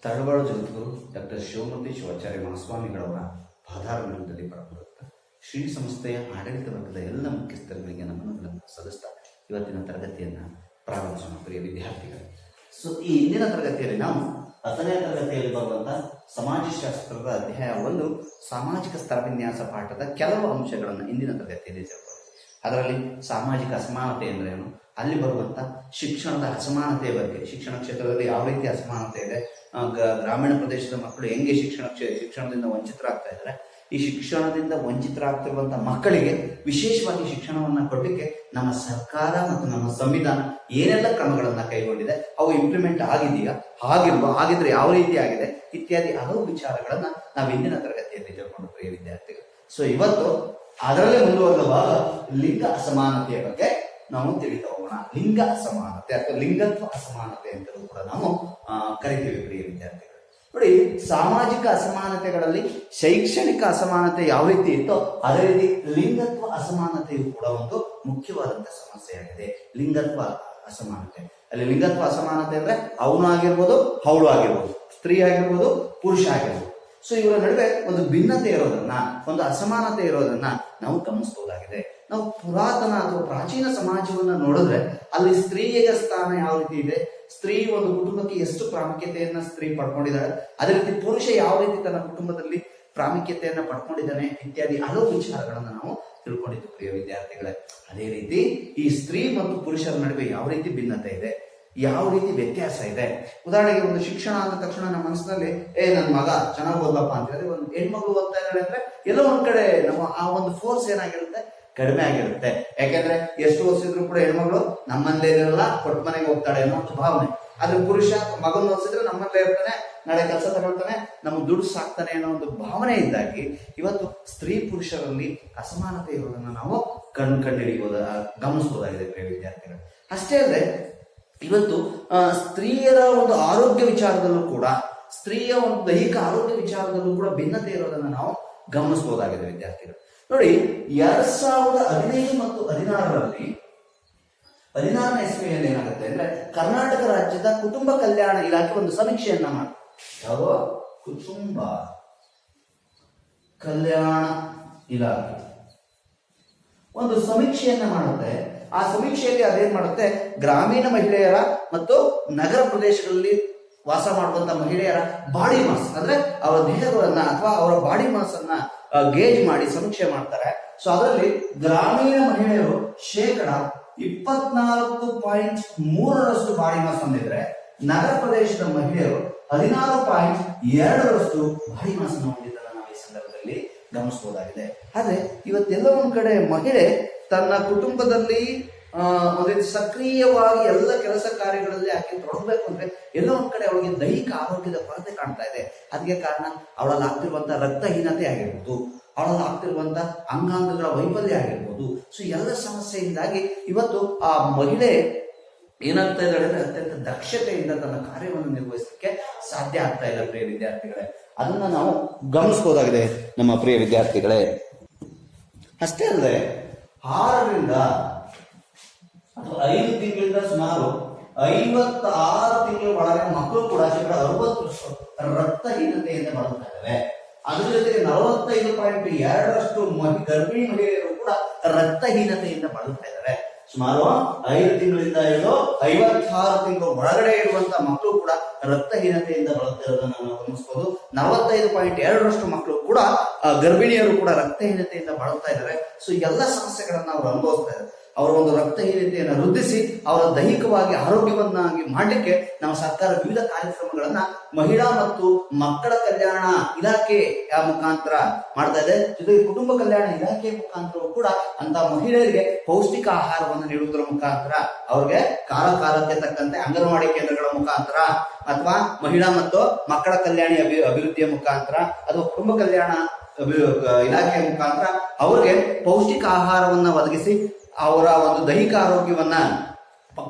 ತಳವಾಳ ಜಗದ್ಗುರು doctor Shivamurthy Shivacharya ಮಹಾಸ್ವಾಮಿಗಳವರ ಪಾದಾರವಿಂದದಲ್ಲಿ ಬರಬರುತ್ತಾ Shri ಸಂಸ್ಥೆಯ ಆಡಳಿತ ವರ್ಗದ ಎಲ್ಲ ಮುಖ್ಯಸ್ಥರುಗಳಿಗೆ ನಮ್ಮನ್ನು ಸಲ್ಲಿಸ್ತಾ ಇವತ್ತಿನ ತರಗತಿಯನ್ನು ಪ್ರಾರಂಭಿಸೋಣ ಪ್ರಿಯ ವಿದ್ಯಾರ್ಥಿಗಳು. ಈ ಇಂದಿನ ತರಗತಿಯಲ್ಲಿ ನಾವು 10ನೇ ತರಗತಿಯಲ್ಲಿ ಬರುವಂತಹ ಸಮಾಜಶಾಸ್ತ್ರದ ಅಧ್ಯಾಯ 1 ಸಾಮಾಜಿಕ ಸ್ತರವಿನ್ಯಾಸ ಪಾಠದ ಕೆಲವು ಅಂಶಗಳನ್ನು ಇಂದಿನ ತರಗತಿಯಲ್ಲಿ ತಿಳ್ಕೊಳ್ಳಿ. ಅದರಲ್ಲಿ ಸಾಮಾಜಿಕ ಅಸಮಾನತೆ ಎಂದರೇನು, ಅಲ್ಲಿ ಬರುವಂತ ಶಿಕ್ಷಣದ ಅಸಮಾನತೆಯ ಬಗ್ಗೆ, ಶಿಕ್ಷಣ ಕ್ಷೇತ್ರದಲ್ಲಿ ಯಾವ ರೀತಿ ಅಸಮಾನತೆ ಇದೆ, ಗ್ರಾಮೀಣ ಪ್ರದೇಶದ ಮಕ್ಕಳು ಹೆಂಗೆ ಶಿಕ್ಷಣದಿಂದ ವಂಚಿತರಾಗ್ತಾ ಇದ್ದಾರೆ, ಈ ಶಿಕ್ಷಣದಿಂದ ವಂಚಿತರಾಗ್ತಿರುವಂತಹ ಮಕ್ಕಳಿಗೆ ವಿಶೇಷವಾಗಿ ಶಿಕ್ಷಣವನ್ನ ಕೊಡಲಿಕ್ಕೆ ನಮ್ಮ ಸರ್ಕಾರ ಮತ್ತು ನಮ್ಮ ಸಂವಿಧಾನ ಏನೆಲ್ಲ ಕ್ರಮಗಳನ್ನ ಕೈಗೊಂಡಿದೆ, ಅವು ಇಂಪ್ಲಿಮೆಂಟ್ ಆಗಿದೆಯಾ, ಆಗಿದ್ರೆ ಯಾವ ರೀತಿ ಆಗಿದೆ ಇತ್ಯಾದಿ ಹಲವು ವಿಚಾರಗಳನ್ನ ನಾವು ಇಂದಿನ ತರಗತಿಯಲ್ಲಿ ತಿಳ್ಕೊಂಡು ಪ್ರಿಯ ವಿದ್ಯಾರ್ಥಿಗಳು. ಇವತ್ತು ಅದರಲ್ಲೇ ಮುಂದುವರೆದ ಭಾಗ ಲಿಂಗ ಅಸಮಾನತೆಯ ಬಗ್ಗೆ ನಾವು ತಿಳಿತಾ ಹೋಗೋಣ. ಲಿಂಗ ಅಸಮಾನತೆ ಅಥವಾ ಲಿಂಗತ್ವ ಅಸಮಾನತೆ ಅಂತಲೂ ಕೂಡ ನಾವು ಕರಿತೀವಿ ಪ್ರಿಯ ವಿದ್ಯಾರ್ಥಿಗಳು. ನೋಡಿ, ಸಾಮಾಜಿಕ ಅಸಮಾನತೆಗಳಲ್ಲಿ ಶೈಕ್ಷಣಿಕ ಅಸಮಾನತೆ ಯಾವ ರೀತಿ ಇತ್ತೋ ಅದೇ ರೀತಿ ಲಿಂಗತ್ವ ಅಸಮಾನತೆಯು ಕೂಡ ಒಂದು ಮುಖ್ಯವಾದಂತಹ ಸಮಸ್ಯೆಯಾಗಿದೆ. ಲಿಂಗತ್ವ ಅಸಮಾನತೆ, ಅಲ್ಲಿ ಲಿಂಗತ್ವ ಅಸಮಾನತೆ ಅಂದ್ರೆ ಅವನು ಆಗಿರ್ಬೋದು, ಅವಳು ಆಗಿರ್ಬೋದು, ಸ್ತ್ರೀ ಆಗಿರ್ಬೋದು, ಪುರುಷ ಆಗಿರ್ಬೋದು. ಇವರ ನಡುವೆ ಒಂದು ಭಿನ್ನತೆ ಇರೋದನ್ನ, ಒಂದು ಅಸಮಾನತೆ ಇರೋದನ್ನ ನಾವು ಗಮನಿಸಬಹುದಾಗಿದೆ. ನಾವು ಪುರಾತನ ಅಥವಾ ಪ್ರಾಚೀನ ಸಮಾಜವನ್ನ ನೋಡಿದ್ರೆ ಅಲ್ಲಿ ಸ್ತ್ರೀಯ ಸ್ಥಾನ ಯಾವ ರೀತಿ ಇದೆ, ಸ್ತ್ರೀ ಒಂದು ಕುಟುಂಬಕ್ಕೆ ಎಷ್ಟು ಪ್ರಾಮುಖ್ಯತೆಯನ್ನ ಸ್ತ್ರೀ ಪಡ್ಕೊಂಡಿದ್ದಾಳೆ, ಅದೇ ರೀತಿ ಪುರುಷ ಯಾವ ರೀತಿ ತನ್ನ ಕುಟುಂಬದಲ್ಲಿ ಪ್ರಾಮುಖ್ಯತೆಯನ್ನ ಪಡ್ಕೊಂಡಿದ್ದಾನೆ ಇತ್ಯಾದಿ ಹಲವು ವಿಚಾರಗಳನ್ನ ನಾವು ತಿಳ್ಕೊಂಡಿದ್ದು ಪ್ರಿಯ ವಿದ್ಯಾರ್ಥಿಗಳೇ. ಅದೇ ರೀತಿ ಈ ಸ್ತ್ರೀ ಮತ್ತು ಪುರುಷರ ನಡುವೆ ಯಾವ ರೀತಿ ಭಿನ್ನತೆ ಇದೆ, ಯಾವ ರೀತಿ ವ್ಯತ್ಯಾಸ ಇದೆ. ಉದಾಹರಣೆಗೆ ಒಂದು ಶಿಕ್ಷಣ ಅಂದ ತಕ್ಷಣ ನಮ್ಮ ಮನಸ್ಸಿನಲ್ಲಿ ನನ್ನ ಮಗ ಚೆನ್ನಾಗಿ ಓದಪ್ಪ ಅಂತ ಹೇಳಿದ್ರೆ, ಒಂದು ಹೆಣ್ಮಗಳು ಓದ್ತಾ ಇದ್ದಾಳೆ ಅಂದ್ರೆ ಎಲ್ಲೋ ಒಂದ್ ಕಡೆ ನಮ್ಮ ಆ ಒಂದು ಫೋರ್ಸ್ ಏನಾಗಿರುತ್ತೆ, ಕಡಿಮೆ ಆಗಿರುತ್ತೆ. ಯಾಕೆಂದ್ರೆ ಎಷ್ಟು ಓದಿಸಿದ್ರು ಕೂಡ ಹೆಣ್ಮಗಳು ನಮ್ಮಲ್ಲೇ ಇರಲ್ಲ, ಕೊಟ್ಟ ಮನೆಗೆ ಹೋಗ್ತಾಳೆ ಅನ್ನೋ ಒಂದು ಭಾವನೆ. ಆದ್ರೆ ಪುರುಷ ಮಗನ ಓದಿಸಿದ್ರೆ ನಮ್ಮಲ್ಲೇ ಇರ್ತಾನೆ, ನಾಳೆ ಕೆಲಸ ತಗೊಳ್ತಾನೆ, ನಮ್ಗೆ ದುಡ್ಡು ಸಾಕ್ತಾನೆ ಅನ್ನೋ ಒಂದು ಭಾವನೆ ಇದ್ದಾಗಿ ಇವತ್ತು ಸ್ತ್ರೀ ಪುರುಷರಲ್ಲಿ ಅಸಮಾನತೆ ಇರೋದನ್ನ ನಾವು ಗಮನಿಸಬಹುದಾಗಿದೆ ಪ್ರಿಯ ವಿದ್ಯಾರ್ಥಿಗಳು. ಅಷ್ಟೇ ಅಲ್ಲದೆ ಇವತ್ತು ಸ್ತ್ರೀಯರ ಒಂದು ಆರೋಗ್ಯ ವಿಚಾರದಲ್ಲೂ ಕೂಡ, ಸ್ತ್ರೀಯ ಒಂದು ದೈಹಿಕ ಆರೋಗ್ಯ ವಿಚಾರದಲ್ಲೂ ಕೂಡ ಭಿನ್ನತೆ ಇರೋದನ್ನ ನಾವು ಗಮನಿಸಬಹುದಾಗಿದೆ ವಿದ್ಯಾರ್ಥಿಗಳು. ನೋಡಿ, 2015 ಮತ್ತು 16ರಲ್ಲಿ 16ನೇ ಇಸ್ವಿಯಲ್ಲಿ ಏನಾಗುತ್ತೆ ಅಂದ್ರೆ ಕರ್ನಾಟಕ ರಾಜ್ಯದ ಕುಟುಂಬ ಕಲ್ಯಾಣ ಇಲಾಖೆ ಒಂದು ಸಮೀಕ್ಷೆಯನ್ನ ಮಾಡಿ, ಯಾವ ಕುಟುಂಬ ಕಲ್ಯಾಣ ಇಲಾಖೆ ಒಂದು ಸಮೀಕ್ಷೆಯನ್ನ ಮಾಡುತ್ತೆ. ಆ ಸಮೀಕ್ಷೆಯಲ್ಲಿ ಅದೇನ್ ಮಾಡುತ್ತೆ, ಗ್ರಾಮೀಣ ಮಹಿಳೆಯರ ಮತ್ತು ನಗರ ಪ್ರದೇಶಗಳಲ್ಲಿ ವಾಸ ಮಾಡುವಂತ ಮಹಿಳೆಯರ ಬಾಡಿ ಮಾಸ್ ಅಂದ್ರೆ ಅವರ ದೇಹಗಳನ್ನ ಅಥವಾ ಅವರ ಬಾಡಿ ಮಾಸ್ ಅನ್ನ ಗೇಜ್ ಮಾಡಿ ಸಮೀಕ್ಷೆ ಮಾಡ್ತಾರೆ. ಅದರಲ್ಲಿ ಗ್ರಾಮೀಣ ಮಹಿಳೆಯರು 24.3% ಬಾಡಿ ಮಾಸ್ ಹೊಂದಿದ್ರೆ, ನಗರ ಪ್ರದೇಶದ ಮಹಿಳೆಯರು 16.2% ಬಾಡಿ ಮಾಸ್ ಅನ್ನು ಹೊಂದಿದ್ದನ್ನು ನಾವು ಈ ಸಂದರ್ಭದಲ್ಲಿ ಗಮನಿಸಬಹುದಾಗಿದೆ. ಆದ್ರೆ ಇವತ್ತೆಲ್ಲ ಒಂದ್ ಕಡೆ ಮಹಿಳೆ ತನ್ನ ಕುಟುಂಬದಲ್ಲಿ ಒಂದು ಸಕ್ರಿಯವಾಗಿ ಎಲ್ಲ ಕೆಲಸ ಕಾರ್ಯಗಳಲ್ಲಿ ಆಕೆ ತೊಡಗಬೇಕು ಅಂದ್ರೆ ಎಲ್ಲೋ ಒಂದ್ ಕಡೆ ಅವಳಿಗೆ ದೈಹಿಕ ಆರೋಗ್ಯದ ಕೊರತೆ ಕಾಣ್ತಾ ಇದೆ. ಅದಕ್ಕೆ ಕಾರಣ ಅವಳಲ್ಲಿ ಆಗ್ತಿರುವಂತಹ ರಕ್ತಹೀನತೆ ಆಗಿರ್ಬೋದು, ಅವಳಲ್ಲಿ ಆಗ್ತಿರುವಂತಹ ಅಂಗಾಂಗಗಳ ವೈಫಲ್ಯ ಆಗಿರ್ಬೋದು. ಎಲ್ಲ ಸಮಸ್ಯೆಯಿಂದಾಗಿ ಇವತ್ತು ಆ ಮಹಿಳೆ ಏನಾಗ್ತಾ ಇದ್ದಾಳೆ ಅಂದ್ರೆ ಅತ್ಯಂತ ದಕ್ಷತೆಯಿಂದ ತನ್ನ ಕಾರ್ಯವನ್ನು ನಿರ್ವಹಿಸಲಿಕ್ಕೆ ಸಾಧ್ಯ ಆಗ್ತಾ ಇಲ್ಲ ಪ್ರಿಯ ವಿದ್ಯಾರ್ಥಿಗಳೇ. ಅದನ್ನ ನಾವು ಗಮನಿಸಬಹುದಾಗಿದೆ ನಮ್ಮ ಪ್ರಿಯ ವಿದ್ಯಾರ್ಥಿಗಳೇ. ಅಷ್ಟೇ ಅಲ್ಲದೆ 6ರಿಂದ ಅಥವಾ 5 ತಿಂಗಳಿಂದ ಸುಮಾರು 56 ತಿಂಗಳ ಒಳಗೆ ಮಕ್ಕಳು ಕೂಡ 60% ರಕ್ತಹೀನತೆಯಿಂದ ಬಳಲ್ತಾ ಇದ್ದಾರೆ. ಅದ್ರ ಜೊತೆಗೆ 45.2% ಗರ್ಭಿಣಿ ಮಹಿಳೆಯರು ಕೂಡ ರಕ್ತಹೀನತೆಯಿಂದ ಬಳಲ್ತಾ ಇದ್ದಾರೆ. ಸುಮಾರು 5 ತಿಂಗಳಿಂದ 56 ತಿಂಗಳು ಒಳಗಡೆ ಇರುವಂತಹ ಮಕ್ಕಳು ಕೂಡ ರಕ್ತಹೀನತೆಯಿಂದ ಬಳಲ್ತಿರೋದನ್ನ ನಾವು ಗಮನಿಸಬಹುದು. 45.2% ಮಕ್ಕಳು ಕೂಡ ಗರ್ಭಿಣಿಯರು ಕೂಡ ರಕ್ತಹೀನತೆಯಿಂದ ಬಳಲ್ತಾ ಇದ್ದಾರೆ. ಎಲ್ಲ ಸಮಸ್ಯೆಗಳನ್ನ ಅವರು ಅನುಭವಿಸ್ತಾ ಇದ್ದಾರೆ. ಅವರ ಒಂದು ರಕ್ತಹೀನತೆಯನ್ನು ವೃದ್ಧಿಸಿ ಅವರ ದೈಹಿಕವಾಗಿ ಆರೋಗ್ಯವನ್ನಾಗಿ ಮಾಡಲಿಕ್ಕೆ ನಮ್ಮ ಸರ್ಕಾರ ವಿವಿಧ ಕಾರ್ಯಕ್ರಮಗಳನ್ನ ಮಹಿಳಾ ಮತ್ತು ಮಕ್ಕಳ ಕಲ್ಯಾಣ ಇಲಾಖೆಯ ಮುಖಾಂತರ ಮಾಡ್ತಾ ಇದೆ. ಜೊತೆಗೆ ಕುಟುಂಬ ಕಲ್ಯಾಣ ಇಲಾಖೆಯ ಮುಖಾಂತರವೂ ಕೂಡ ಅಂತ ಮಹಿಳೆಯರಿಗೆ ಪೌಷ್ಟಿಕ ಆಹಾರವನ್ನು ನೀಡುವುದರ ಮುಖಾಂತರ, ಅವ್ರಿಗೆ ಕಾಲಕ್ಕೆ ತಕ್ಕಂತೆ ಅಂಗನವಾಡಿ ಕೇಂದ್ರಗಳ ಮುಖಾಂತರ ಅಥವಾ ಮಹಿಳಾ ಮತ್ತು ಮಕ್ಕಳ ಕಲ್ಯಾಣ ಅಭಿವೃದ್ಧಿಯ ಮುಖಾಂತರ ಅಥವಾ ಕುಟುಂಬ ಕಲ್ಯಾಣ ಇಲಾಖೆಯ ಮುಖಾಂತರ ಅವ್ರಿಗೆ ಪೌಷ್ಟಿಕ ಆಹಾರವನ್ನ ಒದಗಿಸಿ ಅವರ ಒಂದು ದೈಹಿಕ ಆರೋಗ್ಯವನ್ನ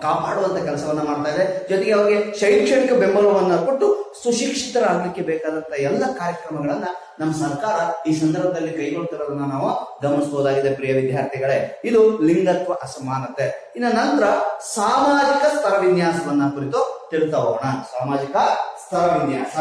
ಕಾಪಾಡುವಂತ ಕೆಲಸವನ್ನ ಮಾಡ್ತಾ ಇದೆ. ಜೊತೆಗೆ ಅವರಿಗೆ ಶೈಕ್ಷಣಿಕ ಬೆಂಬಲವನ್ನ ಕೊಟ್ಟು ಸುಶಿಕ್ಷಿತರಾಗಲಿಕ್ಕೆ ಬೇಕಾದಂತ ಎಲ್ಲ ಕಾರ್ಯಕ್ರಮಗಳನ್ನ ನಮ್ಮ ಸರ್ಕಾರ ಈ ಸಂದರ್ಭದಲ್ಲಿ ಕೈಗೊಳ್ತಿರೋದನ್ನ ನಾವು ಗಮನಿಸಬಹುದಾಗಿದೆ ಪ್ರಿಯ ವಿದ್ಯಾರ್ಥಿಗಳೇ. ಇದು ಲಿಂಗತ್ವ ಅಸಮಾನತೆ. ಇನ್ನ ನಂತರ ಸಾಮಾಜಿಕ ಸ್ತರವಿನ್ಯಾಸವನ್ನ ಕುರಿತು ತಿಳ್ತಾ ಹೋಗೋಣ. ಸಾಮಾಜಿಕ ಸ್ತರ ವಿನ್ಯಾಸ.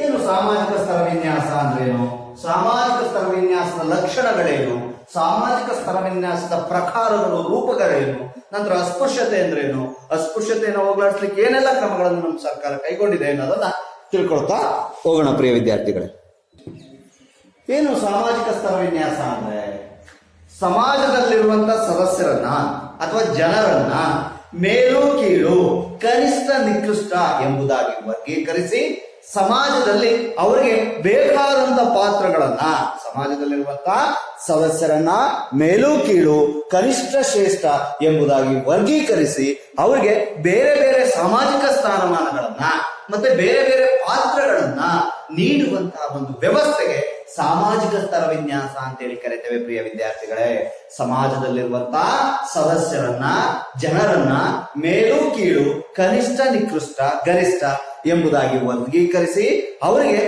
ಏನು ಸಾಮಾಜಿಕ ಸ್ತರ ವಿನ್ಯಾಸ ಅಂದ್ರೇನು? ಸಾಮಾಜಿಕ ಸ್ತರ ವಿನ್ಯಾಸದ ಲಕ್ಷಣಗಳೇನು? ಸಾಮಾಜಿಕ ಸ್ತರ ವಿನ್ಯಾಸದ ಪ್ರಕಾರಗಳು, ರೂಪಗಳೇನು? ನಂತರ ಅಸ್ಪೃಶ್ಯತೆ ಅಂದ್ರೇನು? ಅಸ್ಪೃಶ್ಯತೆಯನ್ನು ಹೋಗಲಾಡಿಸ್ಲಿಕ್ಕೆ ಏನೆಲ್ಲ ಕ್ರಮಗಳನ್ನು ನಮ್ಮ ಸರ್ಕಾರ ಕೈಗೊಂಡಿದೆ ಅನ್ನೋದನ್ನ ತಿಳ್ಕೊಳ್ತಾ ಹೋಗೋಣ ಪ್ರಿಯ ವಿದ್ಯಾರ್ಥಿಗಳೇ. ಏನು ಸಾಮಾಜಿಕ ಸ್ತರ ವಿನ್ಯಾಸ ಅಂದ್ರೆ? ಸಮಾಜದಲ್ಲಿರುವಂತ ಸದಸ್ಯರನ್ನ ಅಥವಾ ಜನರನ್ನ ಮೇಲು ಕೀಳು, ಕನಿಷ್ಠ ನಿಕೃಷ್ಟ ಎಂಬುದಾಗಿ ವರ್ಗೀಕರಿಸಿ ಸಮಾಜದಲ್ಲಿ ಅವರಿಗೆ ಬೇಕಾದಂತ ಪಾತ್ರಗಳನ್ನ, ಸಮಾಜದಲ್ಲಿರುವಂತ ಸದಸ್ಯರನ್ನ ಮೇಲು ಕೀಳು, ಕನಿಷ್ಠ ಶ್ರೇಷ್ಠ ಎಂಬುದಾಗಿ ವರ್ಗೀಕರಿಸಿ ಅವರಿಗೆ ಬೇರೆ ಬೇರೆ ಸಾಮಾಜಿಕ ಸ್ಥಾನಮಾನಗಳನ್ನ ಮತ್ತೆ ಬೇರೆ ಬೇರೆ ಪಾತ್ರಗಳನ್ನ ನೀಡುವಂತಹ ಒಂದು ವ್ಯವಸ್ಥೆಗೆ ಸಾಮಾಜಿಕ ಸ್ತರ ವಿನ್ಯಾಸ ಅಂತೇಳಿ ಕರಿತೇವೆ ಪ್ರಿಯ ವಿದ್ಯಾರ್ಥಿಗಳೇ. ಸಮಾಜದಲ್ಲಿರುವಂತಹ ಸದಸ್ಯರನ್ನ, ಜನರನ್ನ ಮೇಲು ಕೀಳು, ಕನಿಷ್ಠ ನಿಕೃಷ್ಟ, ಗರಿಷ್ಠ ಎಂಬುದಾಗಿ ವರ್ಗೀಕರಿಸಿ ಅವರಿಗೆ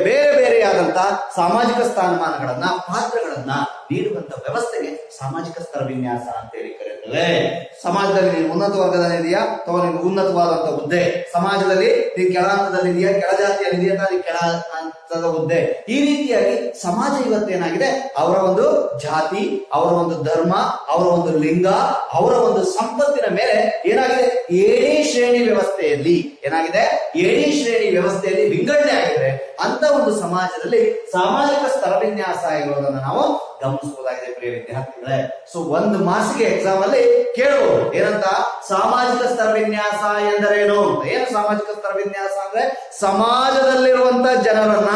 ಬೇರೆ ಬೇರೆಯಾದಂತಹ ಸಾಮಾಜಿಕ ಸ್ಥಾನಮಾನಗಳನ್ನ, ಪಾತ್ರಗಳನ್ನ ನೀಡುವಂತ ವ್ಯವಸ್ಥೆಗೆ ಸಾಮಾಜಿಕ ಸ್ತರ ವಿನ್ಯಾಸ ಅಂತೇಳಿ ಕರೆಯುತ್ತೇವೆ. ಸಮಾಜದಲ್ಲಿ ನೀನು ಉನ್ನತ ವರ್ಗದಲ್ಲಿದೆಯಾ ಅಥವಾ ನಿಮ್ಗೆ ಉನ್ನತವಾದಂತ ಹುದ್ದೆ, ಸಮಾಜದಲ್ಲಿ ನೀನು ಕೆಳ ಹಂತದಲ್ಲಿದೆಯಾ, ಕೆಳ ಜಾತಿಯಲ್ಲಿದೆಯಾ, ಕೆಳ ಹಂತದ ಹುದ್ದೆ, ಈ ರೀತಿಯಾಗಿ ಸಮಾಜ ಇವತ್ತೇನಾಗಿದೆ ಅವರ ಒಂದು ಜಾತಿ, ಅವರ ಒಂದು ಧರ್ಮ, ಅವರ ಒಂದು ಲಿಂಗ, ಅವರ ಒಂದು ಸಂಪತ್ತಿನ ಮೇಲೆ ಏನಾಗಿದೆ ಏಣಿ ಶ್ರೇಣಿ ವ್ಯವಸ್ಥೆಯಲ್ಲಿ ಏನಾಗಿದೆ ಏಣಿ ಶ್ರೇಣಿ ವ್ಯವಸ್ಥೆಯಲ್ಲಿ ವಿಂಗಡಣೆ ಆಗಿದೆ. ಅಂತ ಒಂದು ಸಮಾಜದಲ್ಲಿ ಸಾಮಾಜಿಕ ಸ್ತರ ವಿನ್ಯಾಸ ಇರೋದನ್ನ ನಾವು ಗಮನಿಸಬಹುದಾಗಿದೆ ಪ್ರಿಯ ವಿದ್ಯಾರ್ಥಿಗಳೇ. ಸೊ ಒಂದು ಮಾರ್ಕ್ಸ್ಗೆ ಎಕ್ಸಾಮ್ ಅಲ್ಲಿ ಕೇಳಬಹುದು ಏನಂತ, ಸಾಮಾಜಿಕ ಸ್ತರ ವಿನ್ಯಾಸ ಎಂದರೇನು? ಏನು ಸಾಮಾಜಿಕ ಸ್ತರ ವಿನ್ಯಾಸ ಅಂದ್ರೆ ಸಮಾಜದಲ್ಲಿರುವಂತ ಜನರನ್ನ